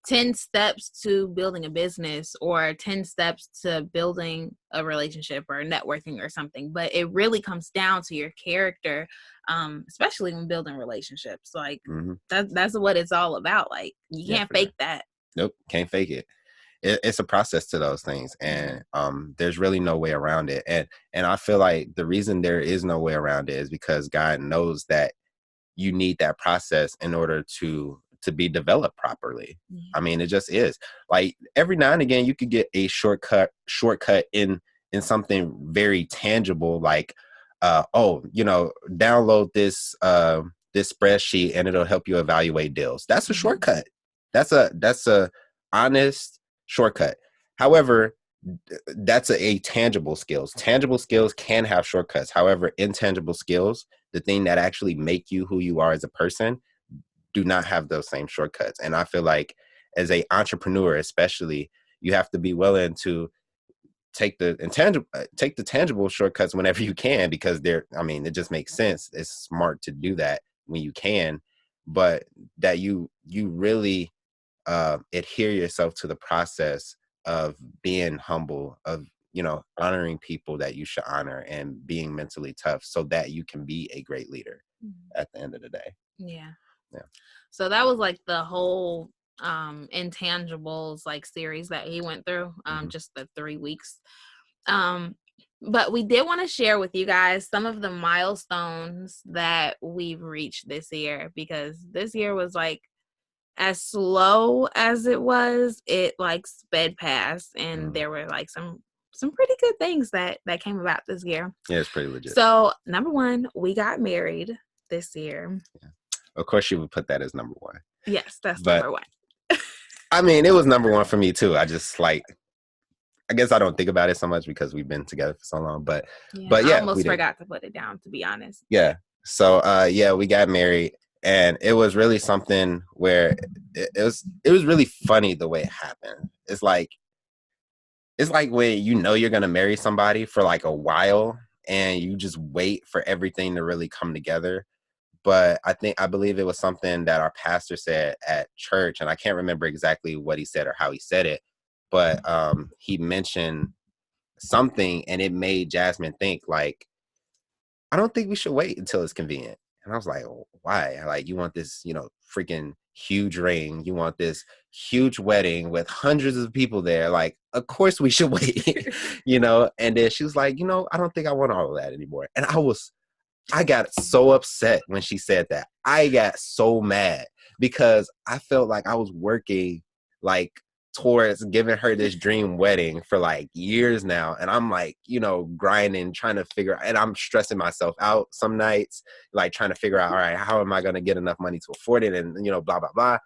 10 steps to building a business or 10 steps to building a relationship or networking or something. But it really comes down to your character, especially when building relationships. Like that's what it's all about. Like you can't fake that. Nope, can't fake it. It's a process to those things, and there's really no way around it. And I feel like the reason there is no way around it is because God knows that you need that process in order to be developed properly. I mean, it just is. Like every now and again, you could get a shortcut in something very tangible, like download this this spreadsheet and it'll help you evaluate deals. That's a shortcut. That's a honest shortcut. However, that's a tangible skills. Tangible skills can have shortcuts. However, intangible skills, the thing that actually make you who you are as a person, do not have those same shortcuts. And I feel like as a entrepreneur, especially, you have to be willing to take the tangible shortcuts whenever you can, because it just makes sense. It's smart to do that when you can, but that you really adhere yourself to the process of being humble, of honoring people that you should honor, and being mentally tough so that you can be a great leader at the end of the day. Yeah. So that was like the whole intangibles like series that he went through, just the 3 weeks. But we did want to share with you guys some of the milestones that we've reached this year, because this year was like, as slow as it like sped past, and there were like some pretty good things that came about this year. Yeah, it's pretty legit. So number one, we got married this year. Yeah. Of course, you would put that as number one. Yes, that's number one. I mean, it was number one for me too. I just I guess I don't think about it so much because we've been together for so long. But I almost forgot to put it down, to be honest. Yeah. So we got married, and it was really something where it was really funny the way it happened. It's like when you're gonna marry somebody for like a while, and you just wait for everything to really come together. But I believe it was something that our pastor said at church, and I can't remember exactly what he said or how he said it, but he mentioned something, and it made Jasmine think like, I don't think we should wait until it's convenient. And I was like, why? Like, you want this, freaking huge ring. You want this huge wedding with hundreds of people there. Like, of course we should wait, And then she was like, I don't think I want all of that anymore. And I got so upset when she said that. I got so mad because I felt like I was working like towards giving her this dream wedding for like years now. And I'm like, grinding, trying to figure out, and I'm stressing myself out some nights, like trying to figure out, all right, how am I going to get enough money to afford it? And, blah, blah, blah.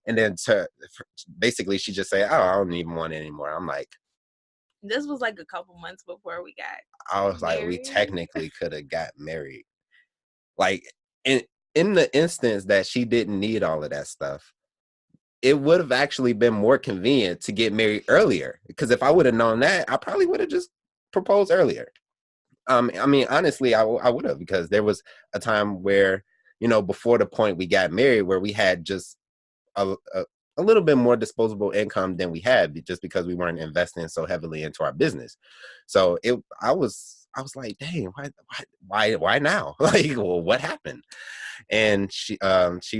And then basically she just say, oh, I don't even want it anymore. I'm like, this was like a couple months before we got I was married. Like, we technically could have got married. Like in the instance that she didn't need all of that stuff, it would have actually been more convenient to get married earlier. Because if I would have known that, I probably would have just proposed earlier. I mean, honestly, I would have, because there was a time where, before the point we got married, where we had just a little bit more disposable income than we had, just because we weren't investing so heavily into our business. So I was like, dang, why now? Like, well, what happened? And she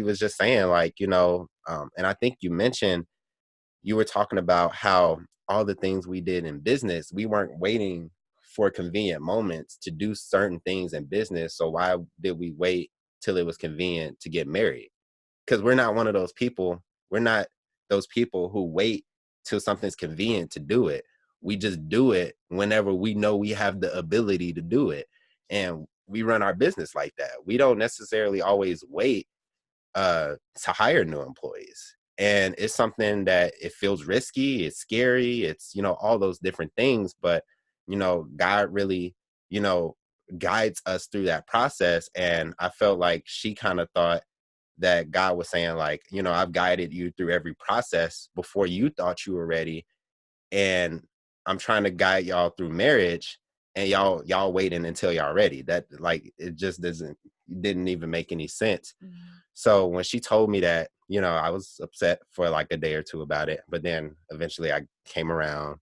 was just saying like, and I think you were talking about how all the things we did in business, we weren't waiting for convenient moments to do certain things in business. So why did we wait till it was convenient to get married? Because we're not one of those people. We're not those people who wait till something's convenient to do it. We just do it whenever we know we have the ability to do it. And we run our business like that. We don't necessarily always wait to hire new employees. And it's something that it feels risky, it's scary, it's, all those different things. But, God really, guides us through that process. And I felt like she kind of thought that God was saying, like, you know, I've guided you through every process before you thought you were ready. And I'm trying to guide y'all through marriage, and y'all waiting until y'all ready. That, like, it just didn't even make any sense. So when she told me that, you know, I was upset for like a day or two about it, but then eventually I came around.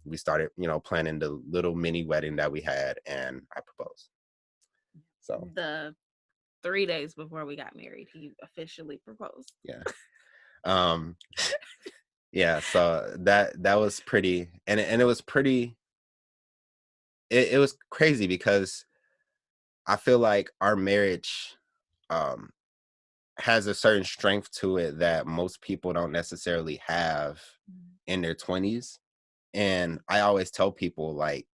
We started, you know, planning the little mini wedding that we had, and I proposed. So the 3 days before we got married, he officially proposed. Yeah. Yeah, so that was pretty, and it was pretty, it was crazy because I feel like our marriage has a certain strength to it that most people don't necessarily have in their 20s. And I always tell people, like,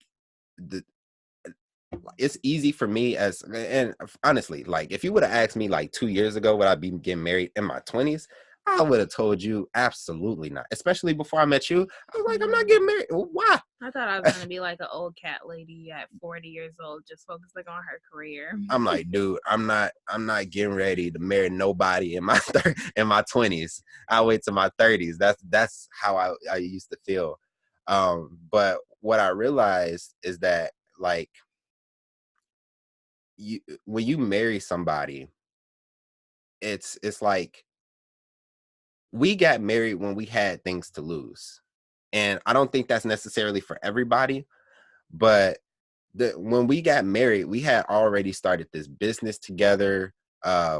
the it's easy for me and honestly, like, if you would have asked me like 2 years ago would I be getting married in my 20s, I would have told you absolutely not. Especially before I met you, I was like, I'm not getting married. Why? I thought I was gonna be like an old cat lady at 40 years old, just focusing on her career. I'm like, dude, I'm not getting ready to marry nobody in my in my 20s. I wait till my 30s. That's how I used to feel. But what I realized is that, like, when you marry somebody, it's like, we got married when we had things to lose. And I don't think that's necessarily for everybody, but when we got married, we had already started this business together.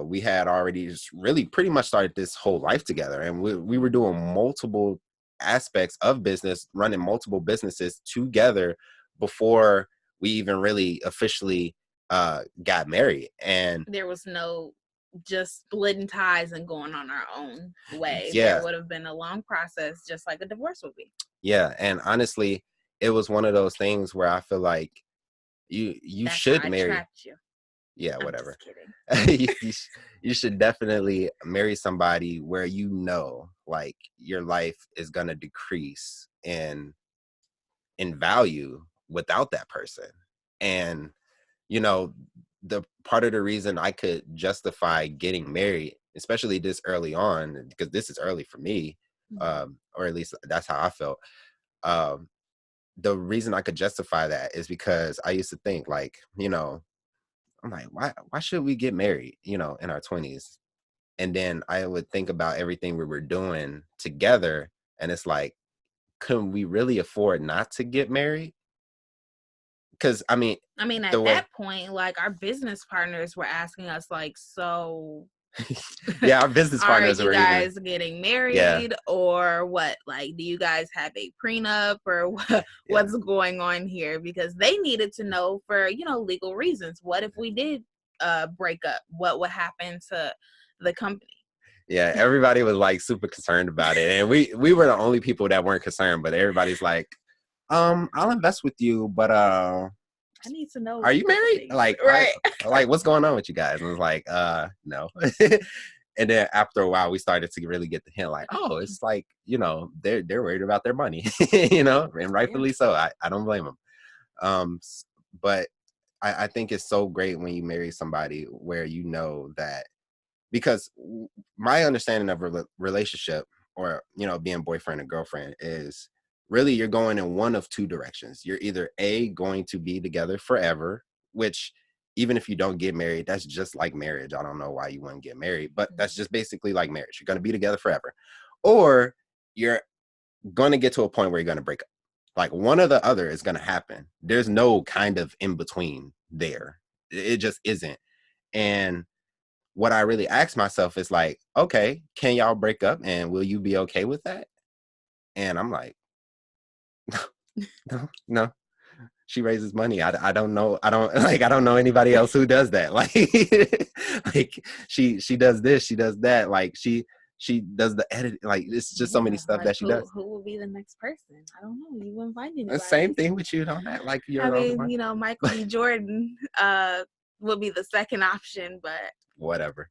We had already just really pretty much started this whole life together. And we were doing multiple aspects of business, running multiple businesses together before we even really officially got married. And there was no just splitting ties and going on our own way. Yeah. There would have been a long process, just like a divorce would be. Yeah. And honestly, it was one of those things where I feel like you That's should how I marry. trapped you. Yeah, I'm whatever. just kidding. You should definitely marry somebody where, you know, like, your life is gonna decrease in value without that person. And, you know, the part of the reason I could justify getting married, especially this early on, because this is early for me, or at least that's how I felt. The reason I could justify that is because I used to think, like, you know, I'm like, why should we get married, you know, in our 20s? And then I would think about everything we were doing together, and it's like, couldn't we really afford not to get married? Because I mean, at that point, like, our business partners were asking us, like, so yeah, our business partners are you guys getting married, or what? Like, do you guys have a prenup, or what's going on here? Because they needed to know for, you know, legal reasons. What if we did break up? What would happen to the company? Yeah, everybody was like super concerned about it, and we were the only people that weren't concerned. But everybody's like, I'll invest with you, but I need to know. Are you married? Like, right? Like, what's going on with you guys? And I was like, no. And then after a while, we started to really get the hint, like, oh, it's like, you know, they're worried about their money, you know, and rightfully so. I don't blame them. But I think it's so great when you marry somebody where, you know, that, because my understanding of a relationship, or, you know, being boyfriend and girlfriend, is really you're going in one of two directions. You're either going to be together forever, which, even if you don't get married, that's just like marriage. I don't know why you wouldn't get married, but that's just basically like marriage. You're going to be together forever, or you're going to get to a point where you're going to break up. Like, one or the other is going to happen. There's no kind of in between there. It just isn't. And what I really asked myself is, like, okay, can y'all break up, and will you be okay with that? And I'm like, no. She raises money. I don't know. I don't know anybody else who does that. Like, like she does this, she does that. Like, she does the edit. Like, it's just so many stuff like, that she does. Who will be the next person? I don't know. You wouldn't find anybody. The same thing with you, don't that? Like, you're you know, Michael B. Jordan would be the second option, but whatever.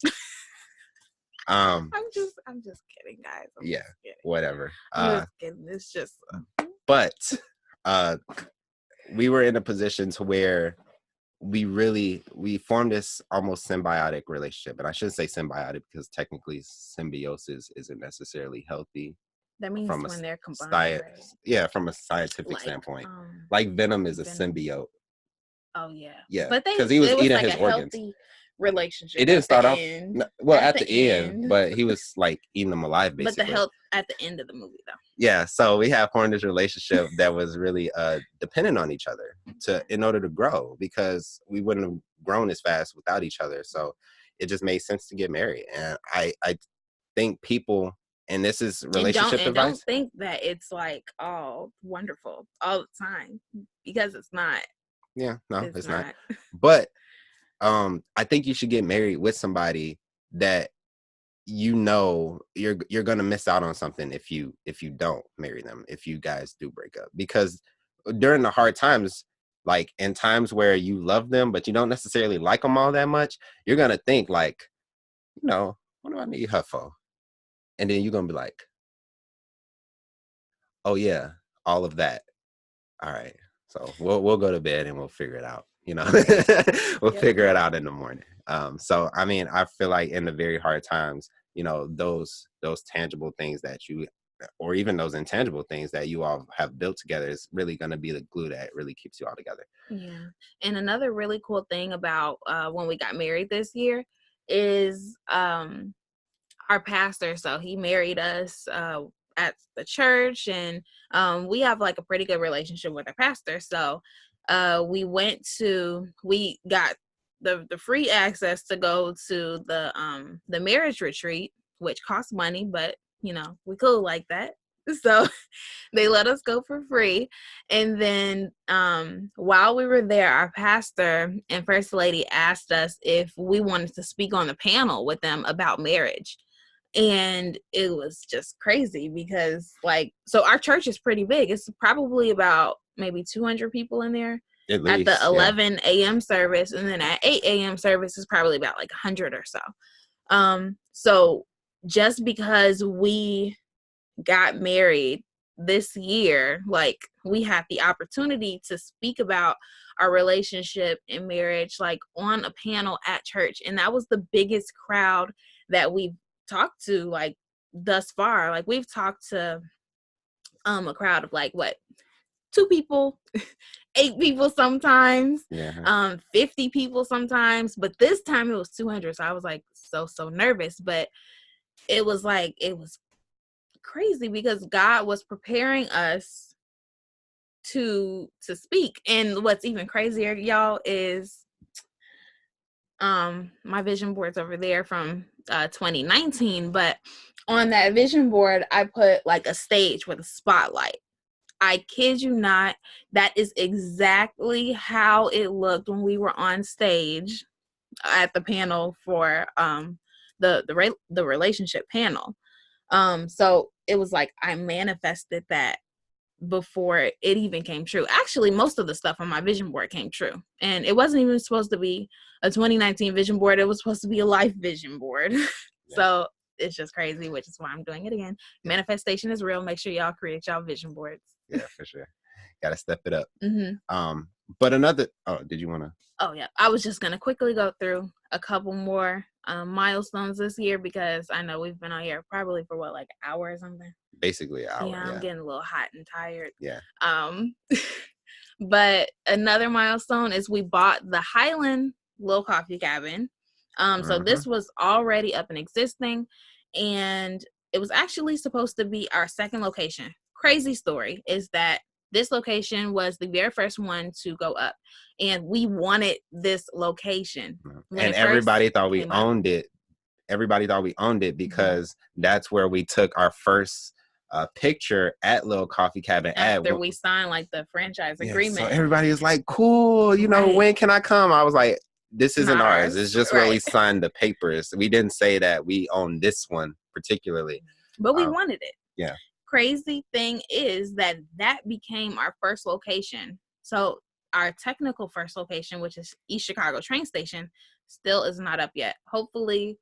I'm just kidding, guys. Yeah, whatever. I'm just kidding. It's just. But we were in a position to where we formed this almost symbiotic relationship. And I shouldn't say symbiotic because technically symbiosis isn't necessarily healthy That means from when they're combined, right? from a scientific Like, standpoint. Like Venom is a Venom. symbiote. Oh yeah. Yeah, But because he was it was eating like his a organs. healthy relationship It didn't at the start off end. well at the end, but he was like eating them alive But the basically. health at the end of the movie though. Yeah, so we have formed this relationship that was really dependent on each other in order to grow, because we wouldn't have grown as fast without each other. So it just made sense to get married. And I think people, and this is relationship advice. Don't think that it's like all wonderful all the time, because it's not. Yeah, no, it's not. But I think you should get married with somebody that you know you're gonna miss out on something if you don't marry them, if you guys do break up. Because during the hard times, like in times where you love them but you don't necessarily like them all that much, you're gonna think like, what do I need her for? And then you're gonna be like, oh yeah, all of that. All right, so we'll go to bed and we'll figure it out. We'll figure it out in the morning. So I mean, I feel like in the very hard times, those tangible things that you, or even those intangible things that you all have built together, is really going to be the glue that really keeps you all together. Yeah. And another really cool thing about when we got married this year is our pastor. So he married us at the church, and we have like a pretty good relationship with our pastor. So we got the free access to go to the marriage retreat, which costs money, but we cool like that. So they let us go for free. And then while we were there, our pastor and first lady asked us if we wanted to speak on the panel with them about marriage. And it was just crazy because so our church is pretty big. It's probably about maybe 200 people in there at the 11 a.m. service. And then at 8 a.m. service is probably about like 100 or so. So just because we got married this year, we had the opportunity to speak about our relationship and marriage on a panel at church. And that was the biggest crowd that we've talked to thus far. We've talked to a crowd of 2 people, 8 people sometimes, 50 people sometimes, but this time it was 200. So I was so nervous, but it was crazy because God was preparing us to speak. And what's even crazier, y'all, is my vision board's over there from 2019, but on that vision board I put a stage with a spotlight. I kid you not, that is exactly how it looked when we were on stage at the panel for the relationship panel. So it was I manifested that before it even came true. Actually, most of the stuff on my vision board came true. And it wasn't even supposed to be a 2019 vision board. It was supposed to be a life vision board. So it's just crazy, which is why I'm doing it again. Manifestation is real. Make sure y'all create y'all vision boards. Yeah, for sure. Gotta step it up. Mm-hmm. But did you want to? Oh yeah, I was just gonna quickly go through a couple more milestones this year, because I know we've been on here probably for an hour or something. Basically an hour. Yeah, I'm getting a little hot and tired. Yeah. But another milestone is we bought the Highland Lil Coffee Cabin. So this was already up and existing, and it was actually supposed to be our second location. Crazy story is that this location was the very first one to go up, and we wanted this location. And everybody thought we owned it. Everybody thought we owned it because that's where we took our first picture at Lil Coffee Cabin. After we signed the franchise agreement. So everybody is cool, when can I come? I was like, this isn't ours. It's just where we signed the papers. We didn't say that we own this one particularly. But we wanted it. Yeah. Crazy thing is that became our first location. So our technical first location, which is East Chicago train station, still is not up yet. Hopefully,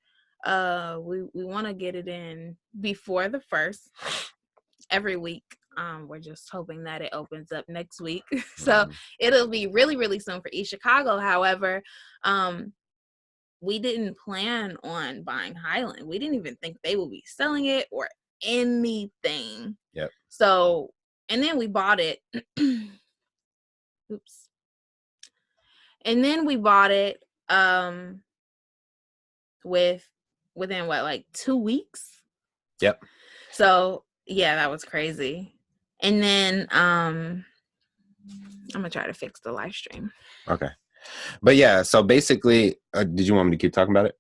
we want to get it in before the 1st every week. We're just hoping that it opens up next week. So it'll be really, really soon for East Chicago. However, we didn't plan on buying Highland. We didn't even think they would be selling it or anything. Yep. So, and then we bought it. Oops. And then we bought it within what, like 2 weeks? Yep. So yeah, that was crazy. And then I'm gonna try to fix the live stream. Okay. But yeah, so basically, did you want me to keep talking about it?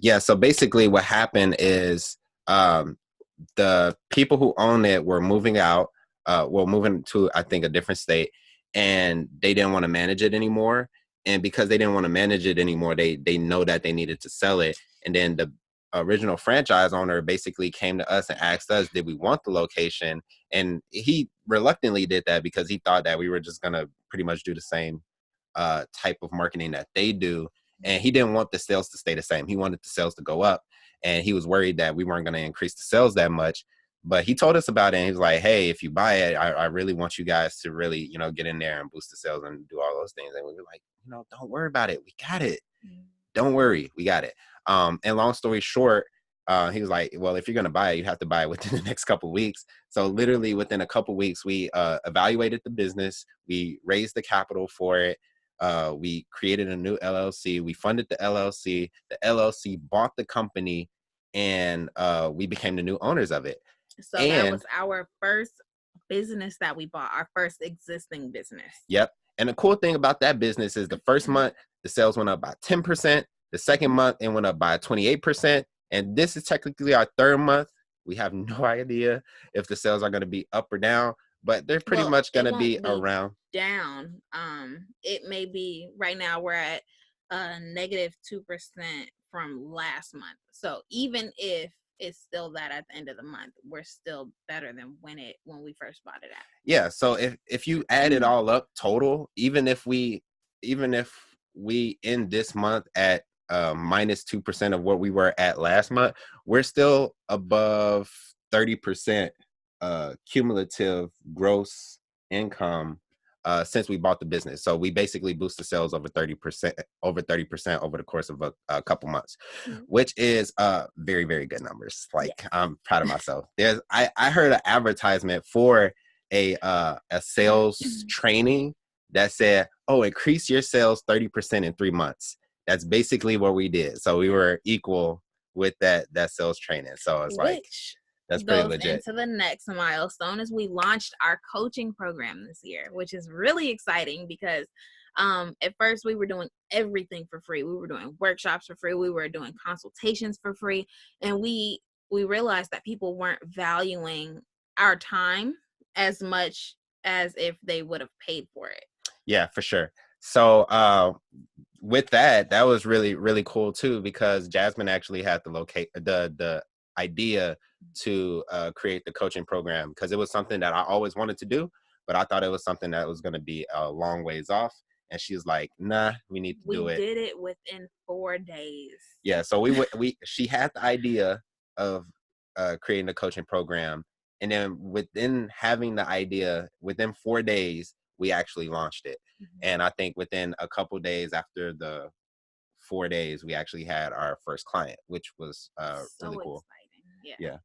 Yeah, so basically what happened is the people who own it were moving out, moving to, I think, a different state, and they didn't want to manage it anymore. And because they didn't want to manage it anymore, they know that they needed to sell it. And then the original franchise owner basically came to us and asked us, did we want the location? And he reluctantly did that because he thought that we were just going to pretty much do the same type of marketing that they do. And he didn't want the sales to stay the same. He wanted the sales to go up. And he was worried that we weren't going to increase the sales that much. But he told us about it. And he was like, hey, if you buy it, I really want you guys to really, get in there and boost the sales and do all those things. And we were like, don't worry about it. We got it. Don't worry. We got it. And long story short, he was like, well, if you're going to buy it, you have to buy it within the next couple of weeks. So literally within a couple of weeks, we evaluated the business. We raised the capital for it. We created a new LLC. We funded the LLC. The LLC bought the company, and we became the new owners of it. So that was our first business that we bought, our first existing business. Yep. And the cool thing about that business is the first month, the sales went up by 10%. The second month, it went up by 28%. And this is technically our third month. We have no idea if the sales are going to be up or down, but they're pretty much going to be around. Down. It may be, right now we're at negative 2% from last month. So even if it's still that at the end of the month, we're still better than when we first bought it at. Yeah. So if you add it all up total, even if we end this month at minus 2% of what we were at last month, we're still above 30% cumulative gross income since we bought the business. So we basically boost the sales over 30% over the course of a couple months, which is very, very good numbers. Like, I'm proud of myself. I heard an advertisement for a sales training that said, oh, increase your sales 30% in 3 months. That's basically what we did. So we were equal with that sales training. So it's like, that's pretty legit. Into the next milestone is we launched our coaching program this year, which is really exciting because at first we were doing everything for free. We were doing workshops for free. We were doing consultations for free. And we realized that people weren't valuing our time as much as if they would have paid for it. Yeah, for sure. So with that was really, really cool too, because Jasmine actually had the idea to create the coaching program, because it was something that I always wanted to do, but I thought it was something that was going to be a long ways off. And she was like, nah, we need to do it. We did it within 4 days. Yeah. So she had the idea of creating the coaching program. And then within having the idea, within 4 days, we actually launched it. And I think within a couple days after the 4 days, we actually had our first client, which was really cool. Exciting. Yeah.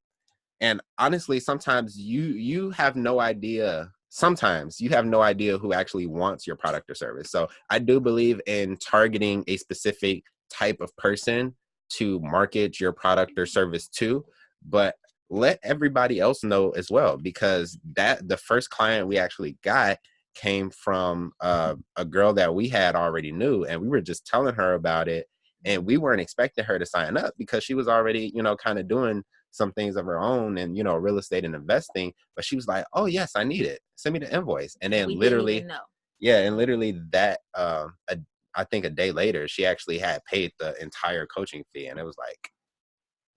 And honestly, sometimes you have no idea. Sometimes you have no idea who actually wants your product or service. So I do believe in targeting a specific type of person to market your product or service to, but let everybody else know as well, because the first client we actually got came from a girl that we had already knew, and we were just telling her about it, and we weren't expecting her to sign up because she was already, kind of doing some things of her own and, real estate and investing. But she was like, oh yes, I need it. Send me the invoice. And then literally that I think a day later, she actually had paid the entire coaching fee. And it was like,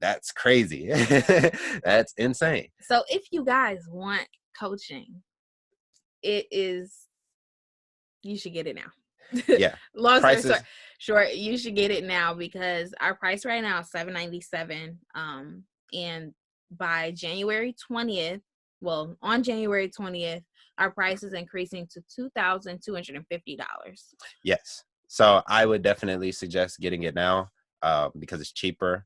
that's crazy. That's insane. So if you guys want coaching, you should get it now. Yeah. Long story short, you should get it now, because our price right now is $797. And by January 20th, well, on January 20th, our price is increasing to $2,250. Yes. So I would definitely suggest getting it now because it's cheaper.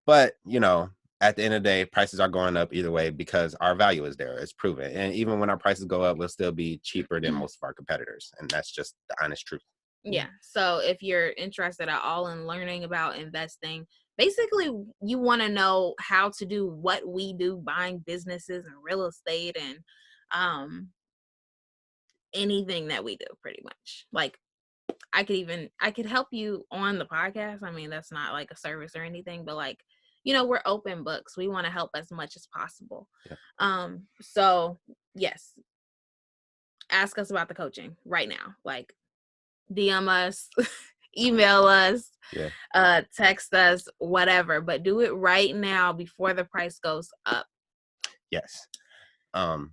But, you know, at the end of the day, prices are going up either way because our value is there. It's proven. And even when our prices go up, we'll still be cheaper than most of our competitors. And that's just the honest truth. Yeah. So if you're interested at all in learning about investing, basically you want to know how to do what we do, buying businesses and real estate and anything that we do pretty much. Like I could help you on the podcast. I mean, that's not like a service or anything, but like, you know, we're open books. We want to help as much as possible. Yeah. So yes, ask us about the coaching right now. Like DM us, email us, text us, whatever, but do it right now before the price goes up. Yes. And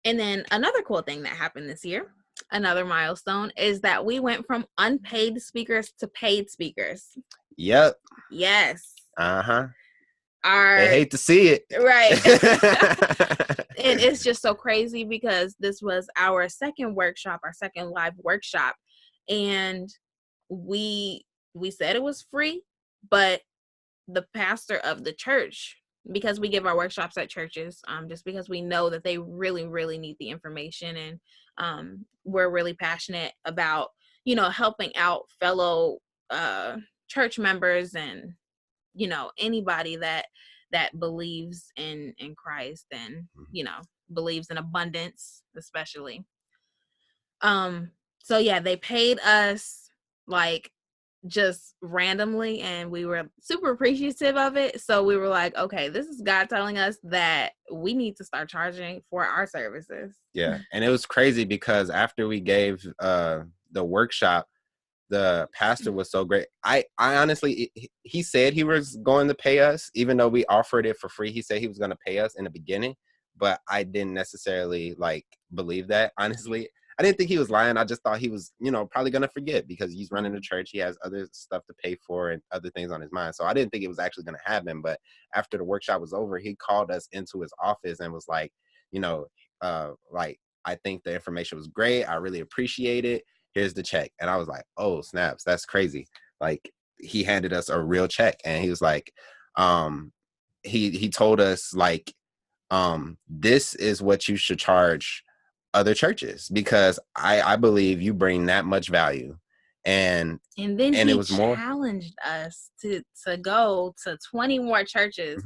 then another cool thing that happened this year, another milestone, is that we went from unpaid speakers to paid speakers. Yep. Yes. Uh-huh. They hate to see it. Right. And it's just so crazy because this was our second workshop, our second live workshop. And we said it was free, but the pastor of the church, because we give our workshops at churches, just because we know that they really, really need the information. And we're really passionate about, you know, helping out fellow church members and, you know, anybody that believes in Christ and, you know, believes in abundance, especially. So yeah, they paid us like just randomly and we were super appreciative of it. So we were like, okay, this is God telling us that we need to start charging for our services. Yeah. And it was crazy because after we gave the workshop, the pastor was so great. I honestly, he said he was going to pay us, even though we offered it for free. He said he was going to pay us in the beginning, but I didn't necessarily like believe that. Honestly, I didn't think he was lying. I just thought he was, you know, probably going to forget because he's running the church. He has other stuff to pay for and other things on his mind. So I didn't think it was actually going to happen. But after the workshop was over, he called us into his office and was like, you know, like, I think the information was great. I really appreciate it. Here's the check. And I was like, oh, snaps. That's crazy. Like, he handed us a real check and he was like, he told us like, this is what you should charge other churches because I believe you bring that much value. And then he challenged us to go to 20 more churches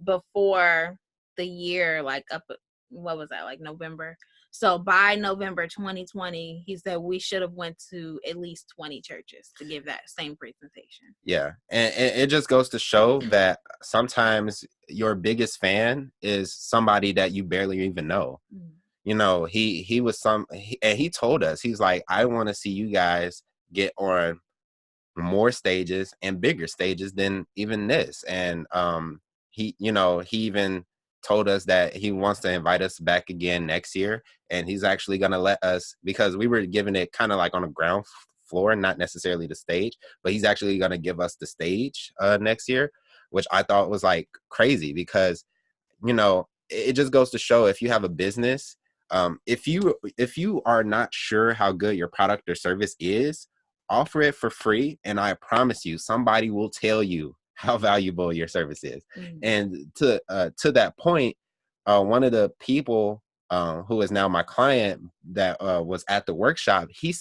before the year, like up, what was that, like November? So by November 2020, he said we should have went to at least 20 churches to give that same presentation. Yeah. And it just goes to show that sometimes your biggest fan is somebody that you barely even know. You know, he was and he told us, he's like, I want to see you guys get on more stages and bigger stages than even this. And he even told us that he wants to invite us back again next year. And he's actually going to let us, because we were giving it kind of like on a ground floor, not necessarily the stage, but he's actually going to give us the stage next year, which I thought was like crazy because, you know, it just goes to show if you have a business, if you are not sure how good your product or service is, offer it for free. And I promise you, somebody will tell you how valuable your service is. And to that point, one of the people who is now my client that was at the workshop, he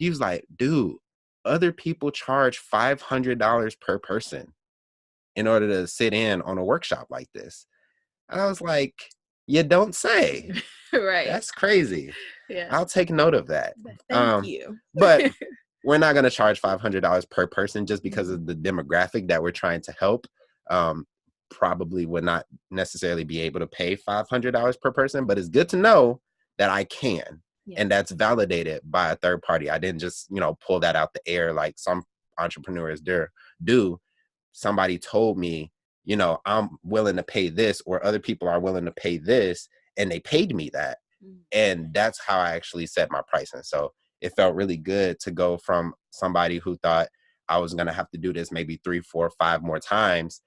was like, dude, other people charge $500 per person in order to sit in on a workshop like this. And I was like, you don't say. Right. That's crazy. Yeah. I'll take note of that. Thank you. But we're not going to charge $500 per person just because of the demographic that we're trying to help. Probably would not necessarily be able to pay $500 per person, but it's good to know that I can. Yeah. And that's validated by a third party. I didn't just, you know, pull that out the air like some entrepreneurs do. Somebody told me, you know, I'm willing to pay this, or other people are willing to pay this, and they paid me that. And that's how I actually set my pricing. So it felt really good to go from somebody who thought I was going to have to do this maybe 3, 4, 5 more times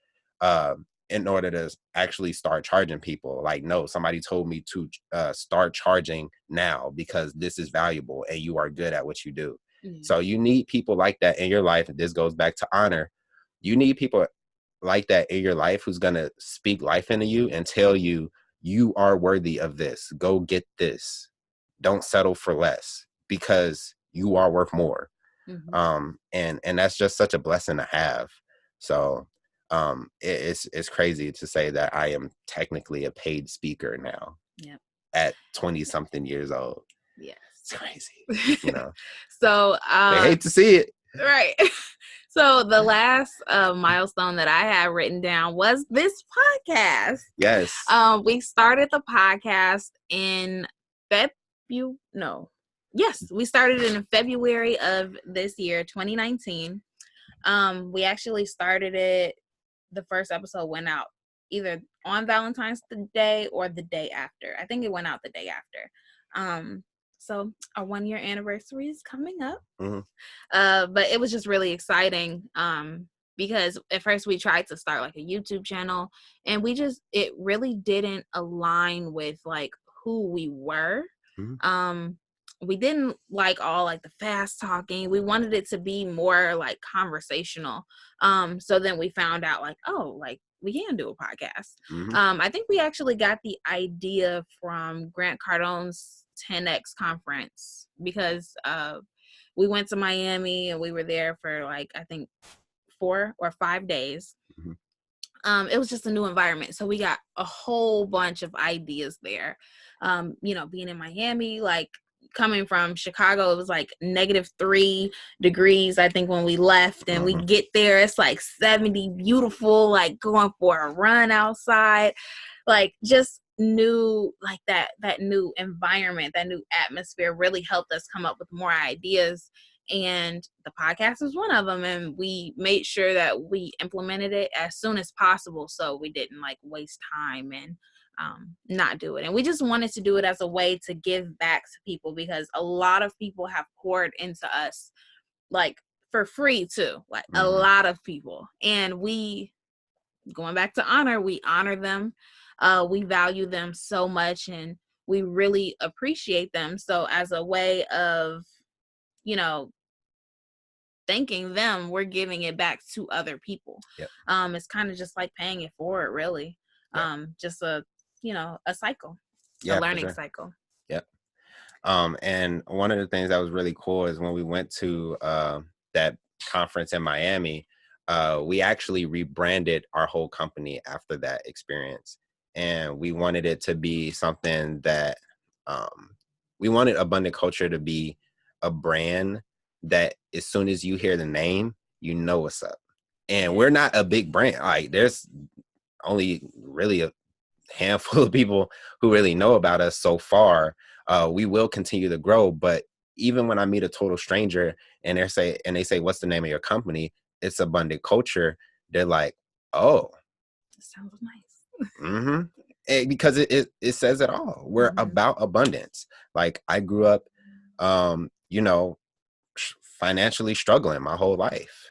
in order to actually start charging people. Like, no, somebody told me to start charging now because this is valuable and you are good at what you do. So you need people like that in your life. This goes back to honor. You need people like that in your life who's going to speak life into you and tell you, you are worthy of this. Go get this. Don't settle for less because you are worth more. And that's just such a blessing to have. So it's crazy to say that I am technically a paid speaker now. Yep. At 20 something years old. Yes. It's crazy, you know. So they hate to see it. Right. So the last milestone that I had written down was this podcast. Yes. We started the podcast in we started in February of this year, 2019. We actually started it, the first episode went out either on Valentine's Day or the day after. I think it went out the day after. So our 1-year anniversary is coming up. But it was just really exciting because at first we tried to start like a YouTube channel, and it really didn't align with like who we were. We didn't like all like the fast talking. We wanted it to be more like conversational. So then we found out like, oh, like we can do a podcast. I think we actually got the idea from Grant Cardone's 10X conference because we went to Miami and we were there for like, I think 4 or 5 days. It was just a new environment. So we got a whole bunch of ideas there. Being in Miami, like coming from Chicago, it was like -3 degrees, I think, when we left, and we get there, it's like 70, beautiful, like going for a run outside, like just new, like that new environment, that new atmosphere really helped us come up with more ideas. And the podcast was one of them, and we made sure that we implemented it as soon as possible so we didn't like waste time and not do it. And we just wanted to do it as a way to give back to people, because a lot of people have poured into us like for free too, like a lot of people. And we, going back to honor, we honor them. We value them so much, and we really appreciate them. So as a way of, thanking them, we're giving it back to other people. It's kind of just like paying it forward, really. Just a cycle, a learning cycle. And one of the things that was really cool is when we went to that conference in Miami, we actually rebranded our whole company after that experience. And we wanted it to be something that we wanted Abundant Culture to be a brand that as soon as you hear the name, you know what's up. And we're not a big brand. Like, there's only really a handful of people who really know about us so far. We will continue to grow, but even when I meet a total stranger and they say, what's the name of your company? It's Abundant Culture. They're like, oh, it sounds nice. Because it says it all. We're about abundance. Like, I grew up, financially struggling my whole life.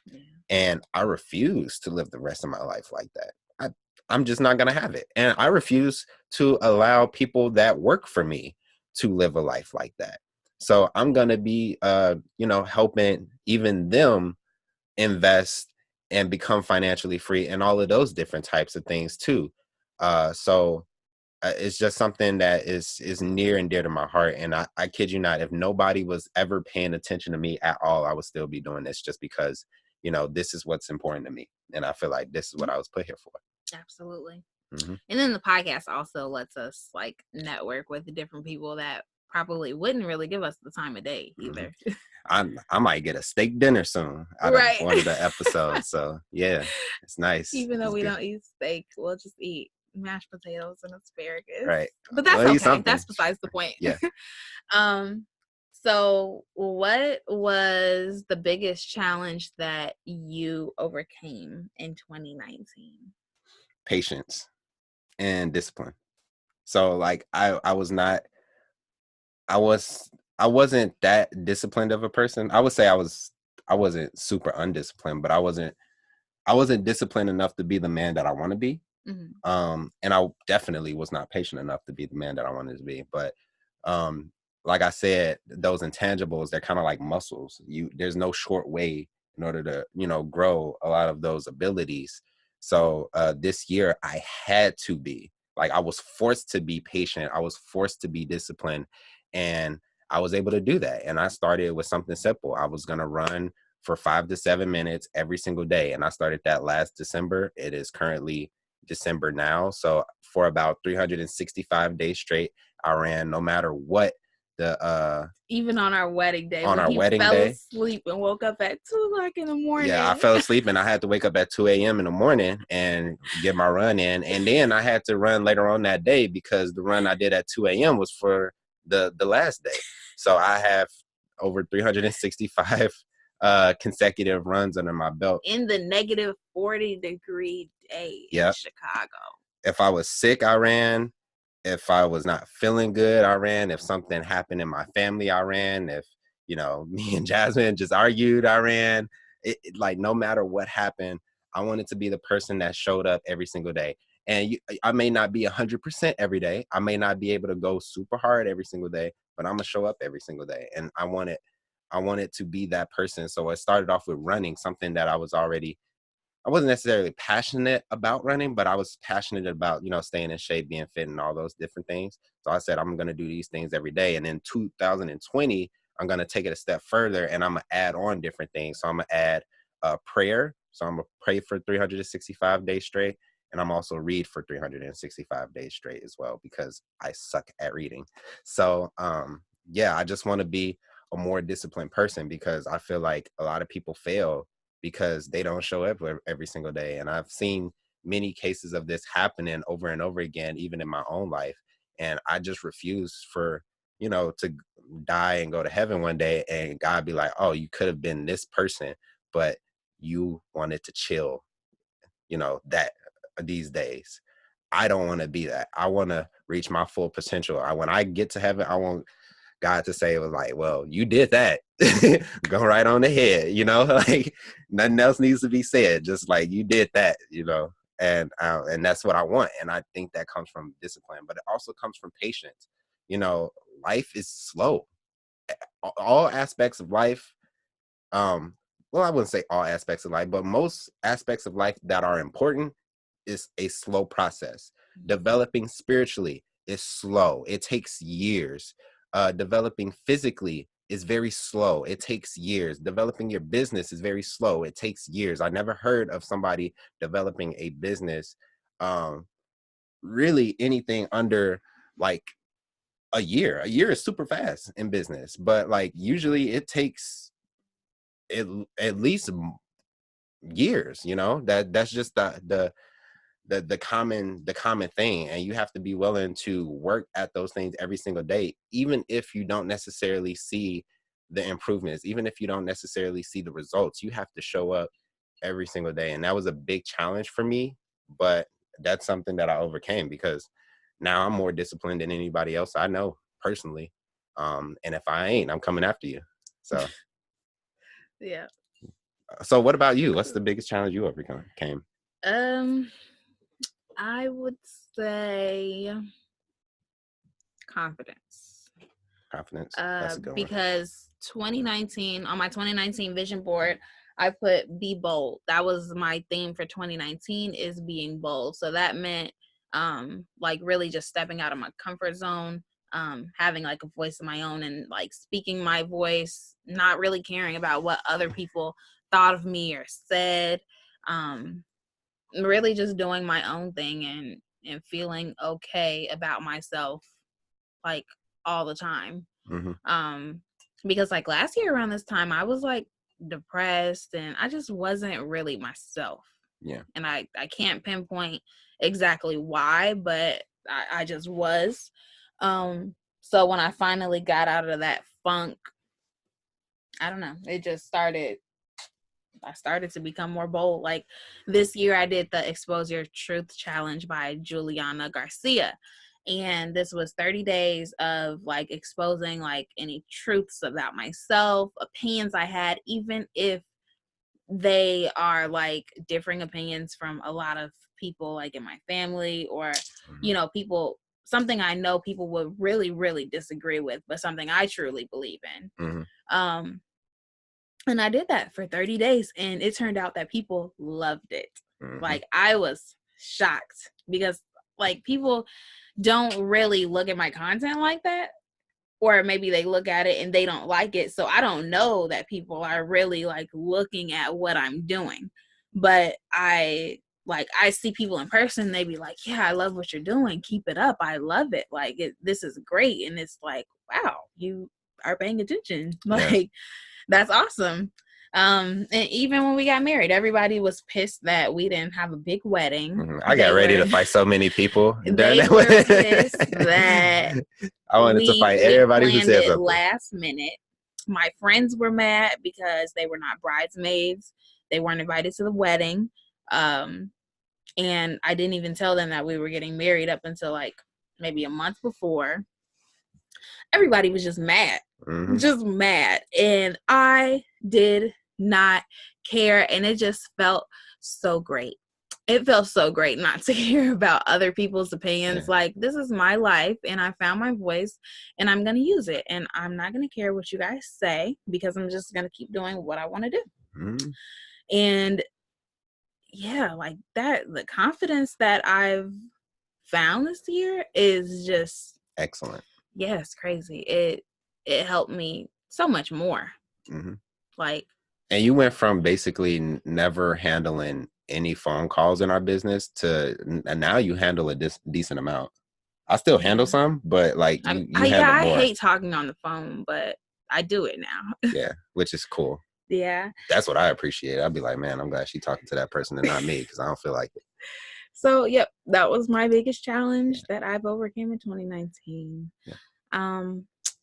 And I refuse to live the rest of my life like that. I'm just not going to have it. And I refuse to allow people that work for me to live a life like that. So I'm going to be, helping even them invest and become financially free and all of those different types of things too. So it's just something that is near and dear to my heart. And I kid you not, if nobody was ever paying attention to me at all, I would still be doing this just because, this is what's important to me. And I feel like this is what I was put here for. Absolutely. And then the podcast also lets us like network with the different people that probably wouldn't really give us the time of day either. I might get a steak dinner soon out of one of the episodes. So yeah, it's nice. Even though we don't eat steak, we'll just eat mashed potatoes and asparagus. Right. But that's okay. That's besides the point. Yeah. So what was the biggest challenge that you overcame in 2019? Patience and discipline. So like I wasn't that disciplined of a person. I would say I wasn't super undisciplined, but I wasn't disciplined enough to be the man that I want to be. And I definitely was not patient enough to be the man that I wanted to be. But like I said, those intangibles, they're kind of like muscles. There's no short way in order to, grow a lot of those abilities. So this year I had to be like, I was forced to be patient. I was forced to be disciplined, and I was able to do that. And I started with something simple. I was going to run for 5 to 7 minutes every single day. And I started that last December. It is currently December now. So for about 365 days straight, I ran no matter what the even on our wedding day, on when our he wedding fell day asleep and woke up at 2:00 in the morning. Yeah, I fell asleep and I had to wake up at 2 a.m. in the morning and get my run in. And then I had to run later on that day because the run I did at 2 a.m. was for the last day. So I have over 365 consecutive runs under my belt. In the negative 40-degree day in Chicago. If I was sick, I ran. If I was not feeling good, I ran. If something happened in my family, I ran. If, me and Jasmine just argued, I ran. Like, no matter what happened, I wanted to be the person that showed up every single day. And I may not be 100% every day. I may not be able to go super hard every single day, but I'm going to show up every single day. And I wanted to be that person. So I started off with running, something that I wasn't necessarily passionate about running, but I was passionate about, staying in shape, being fit, and all those different things. So I said, I'm going to do these things every day. And in 2020, I'm going to take it a step further, and I'm going to add on different things. So I'm going to add prayer. So I'm going to pray for 365 days straight. And I'm also read for 365 days straight as well, because I suck at reading. So, I just want to be a more disciplined person, because I feel like a lot of people fail because they don't show up every single day. And I've seen many cases of this happening over and over again, even in my own life. And I just refuse for, to die and go to heaven one day and God be like, oh, you could have been this person, but you wanted to chill, that these days. I don't want to be that. I want to reach my full potential. When I get to heaven, I want God to say, it was like, well, you did that. Go right on ahead, like nothing else needs to be said. Just like you did that, and that's what I want. And I think that comes from discipline, but it also comes from patience. Life is slow. All aspects of life, well, I wouldn't say all aspects of life, but most aspects of life that are important is a slow process. Developing spiritually is slow. It takes years. Developing physically is very slow. It takes years. Developing your business is very slow. It takes years. I never heard of somebody developing a business, really anything under like a year. A year is super fast in business, but like usually it takes at least years. That's just the common thing. And you have to be willing to work at those things every single day, even if you don't necessarily see the improvements, even if you don't necessarily see the results. You have to show up every single day. And that was a big challenge for me, but that's something that I overcame, because now I'm more disciplined than anybody else I know personally. And if I ain't, I'm coming after you. So yeah. So what about you? What's the biggest challenge you overcame? I would say confidence. That's a good one. Because 2019, on my 2019 vision board, I put be bold. That was my theme for 2019, is being bold. So that meant like really just stepping out of my comfort zone, having like a voice of my own, and like speaking my voice, not really caring about what other people thought of me or said. Really just doing my own thing and feeling okay about myself, like all the time. Mm-hmm. Because like last year around this time, I was like depressed and I just wasn't really myself. Yeah. And I can't pinpoint exactly why, but I just was. So when I finally got out of that funk, I don't know, it just started. I started to become more bold. Like this year, I did the Expose Your Truth Challenge by Juliana Garcia. And this was 30 days of like exposing like any truths about myself, opinions I had, even if they are like differing opinions from a lot of people, like in my family, or people, something I know people would really, really disagree with, but something I truly believe in. And I did that for 30 days, and it turned out that people loved it. Like, I was shocked because, like, people don't really look at my content like that, or maybe they look at it and they don't like it. So I don't know that people are really, like, looking at what I'm doing. But I see people in person, they be like, yeah, I love what you're doing. Keep it up. I love it. Like, this is great. And it's like, wow, you are paying attention. Like, that's awesome. And even when we got married, everybody was pissed that we didn't have a big wedding. I got ready to fight so many people. They were pissed that I wanted to fight everybody who said something. Last minute. My friends were mad because they were not bridesmaids. They weren't invited to the wedding. And I didn't even tell them that we were getting married up until like maybe a month before. Everybody was just mad. Just mad. And I did not care. And it just felt so great. It felt so great not to hear about other people's opinions. Like, this is my life, and I found my voice, and I'm going to use it. And I'm not going to care what you guys say, because I'm just going to keep doing what I want to do. And yeah, like that, the confidence that I've found this year is just excellent. Yeah, it's crazy. It helped me so much more. Like, and you went from basically never handling any phone calls in our business to now you handle a decent amount. I still handle some, but like you handle more. I hate talking on the phone, but I do it now. Yeah, which is cool. Yeah, that's what I appreciate. I'd be like, man, I'm glad she's talking to that person and not me, because I don't feel like it. So, yep, that was my biggest challenge that I've overcame in 2019.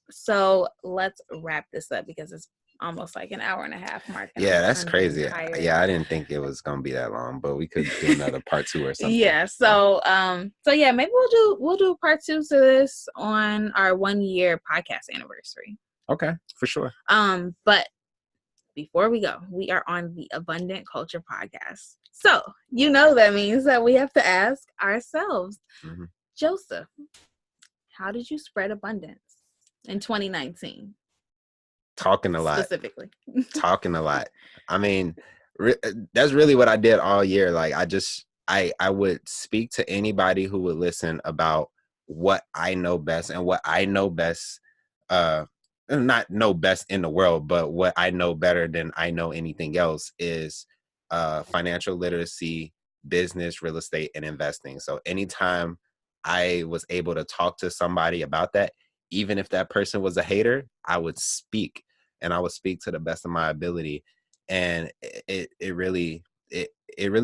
So let's wrap this up, because it's almost like an hour and a half mark. Yeah, that's crazy. Yeah, I didn't think it was gonna be that long, but we could do another part 2 or something. Yeah. So yeah, maybe we'll do part 2 to this on our 1-year podcast anniversary. Okay, for sure. But before we go, we are on the Abundant Culture podcast. So, that means that we have to ask ourselves, Joseph, how did you spread abundance in 2019? Talking a lot. Specifically. Talking a lot. I mean, that's really what I did all year. Like, I would speak to anybody who would listen about what I know best, and what I know best, not know best in the world, but what I know better than I know anything else is financial literacy, business, real estate, and investing. So anytime I was able to talk to somebody about that, even if that person was a hater, I would speak, and I would speak to the best of my ability. And it really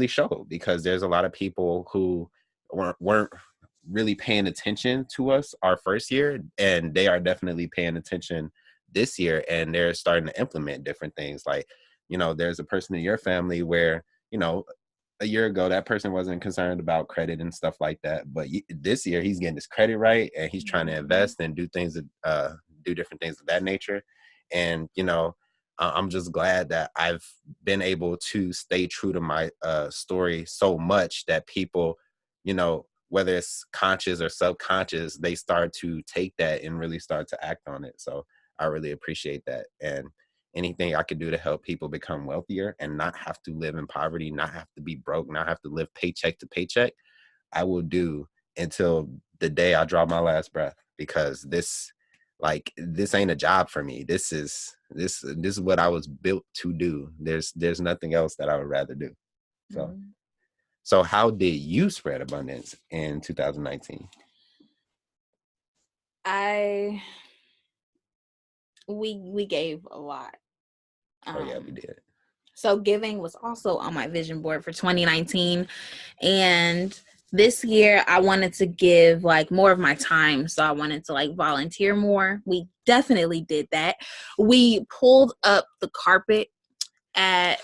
showed, because there's a lot of people who weren't really paying attention to us our first year, and they are definitely paying attention this year, and they're starting to implement different things. Like, there's a person in your family where, a year ago, that person wasn't concerned about credit and stuff like that. But this year, he's getting his credit right, and he's trying to invest and do different things of that nature. And, I'm just glad that I've been able to stay true to my story so much that people, whether it's conscious or subconscious, they start to take that and really start to act on it. So I really appreciate that. And anything I could do to help people become wealthier and not have to live in poverty, not have to be broke, not have to live paycheck to paycheck, I will do until the day I draw my last breath, because this ain't a job for me. This is what I was built to do. There's nothing else that I would rather do. So how did you spread abundance in 2019? We gave a lot. Yeah, we did. So giving was also on my vision board for 2019. And this year I wanted to give like more of my time. So I wanted to like volunteer more. We definitely did that. We pulled up the carpet at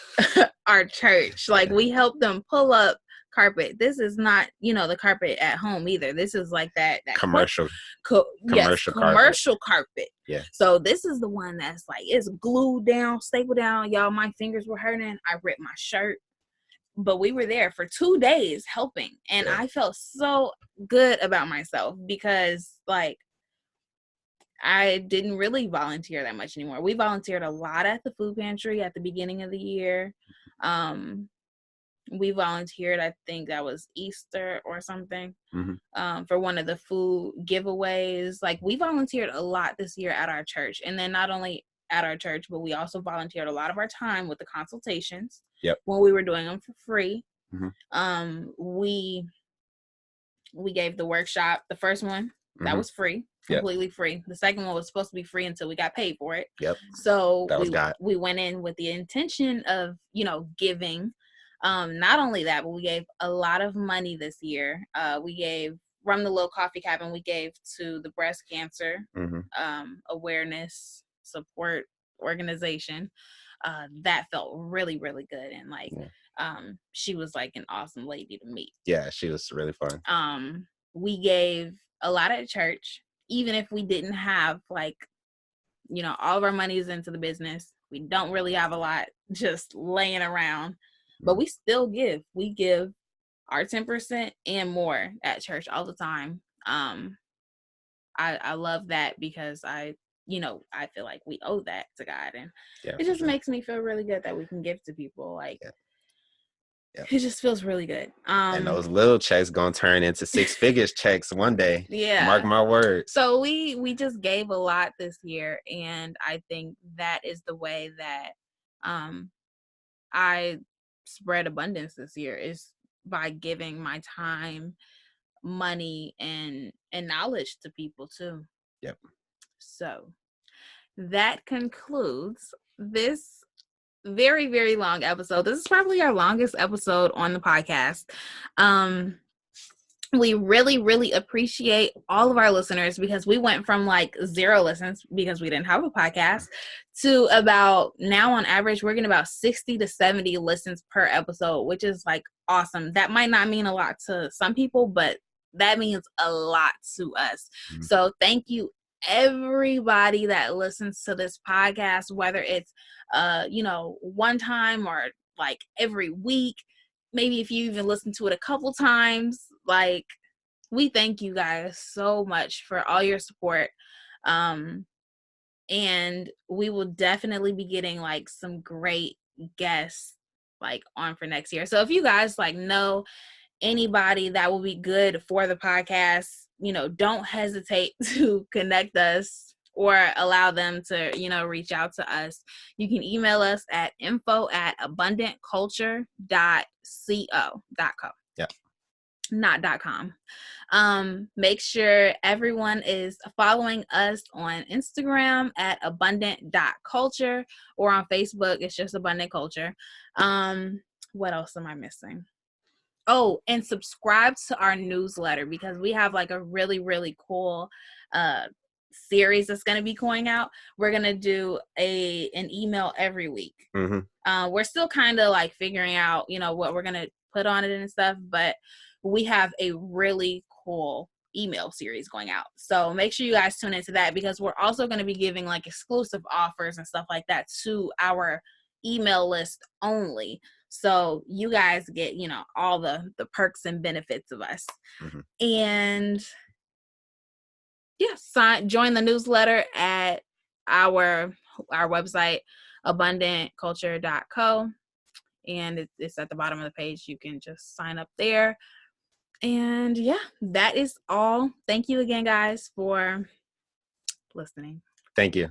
our church. Like, we helped them pull up carpet. This is not, the carpet at home either. This is like that commercial commercial carpet. Yeah. So this is the one that's like, it's glued down, stapled down. Y'all, my fingers were hurting. I ripped my shirt. But we were there for 2 days helping. And I felt so good about myself because, like, I didn't really volunteer that much anymore. We volunteered a lot at the food pantry at the beginning of the year. We volunteered, I think that was Easter or something, for one of the food giveaways. Like, we volunteered a lot this year at our church. And then not only at our church, but we also volunteered a lot of our time with the consultations when we were doing them for free. We gave the workshop, the first one, that was free. Completely free. The second one was supposed to be free until we got paid for it. So we went in with the intention of, giving. Not only that, but we gave a lot of money this year. We gave from the Lil Coffee Cabin, we gave to the breast cancer awareness support organization. That felt really, really good. And like, she was like an awesome lady to meet. Yeah, she was really fun. We gave a lot at church. Even if we didn't have, like, all of our money is into the business. We don't really have a lot just laying around, but we still give. We give our 10% and more at church all the time. I love that because I feel like we owe that to God, and it just makes me feel really good that we can give to people. Like, it just feels really good. And those little checks gonna turn into 6 figures checks one day. Yeah. Mark my words. So we just gave a lot this year, and I think that is the way that I spread abundance this year, is by giving my time, money, and knowledge to people too. Yep. So that concludes this very, very long episode. This is probably our longest episode on the podcast. We really, really appreciate all of our listeners, because we went from like 0 listens because we didn't have a podcast to about, now on average, we're getting about 60 to 70 listens per episode, which is like awesome. That might not mean a lot to some people, but that means a lot to us. So thank you, everybody that listens to this podcast, whether it's one time or like every week, maybe if you even listen to it a couple times. Like, we thank you guys so much for all your support, and we will definitely be getting like some great guests like on for next year. So if you guys like know anybody that will be good for the podcast, don't hesitate to connect us or allow them to, reach out to us. You can email us at info@abundantculture.co. Yeah. Not .com. Make sure everyone is following us on Instagram at abundant.culture, or on Facebook, it's just Abundant Culture. What else am I missing? Oh, and subscribe to our newsletter, because we have like a really, really cool series that's going to be going out. We're going to do an email every week. We're still kind of like figuring out, what we're going to put on it and stuff, but we have a really cool email series going out. So make sure you guys tune into that, because we're also going to be giving like exclusive offers and stuff like that to our email list only. So you guys get, all the perks and benefits of us. And join the newsletter at our website, abundantculture.co. And it's at the bottom of the page. You can just sign up there. And that is all. Thank you again, guys, for listening. Thank you.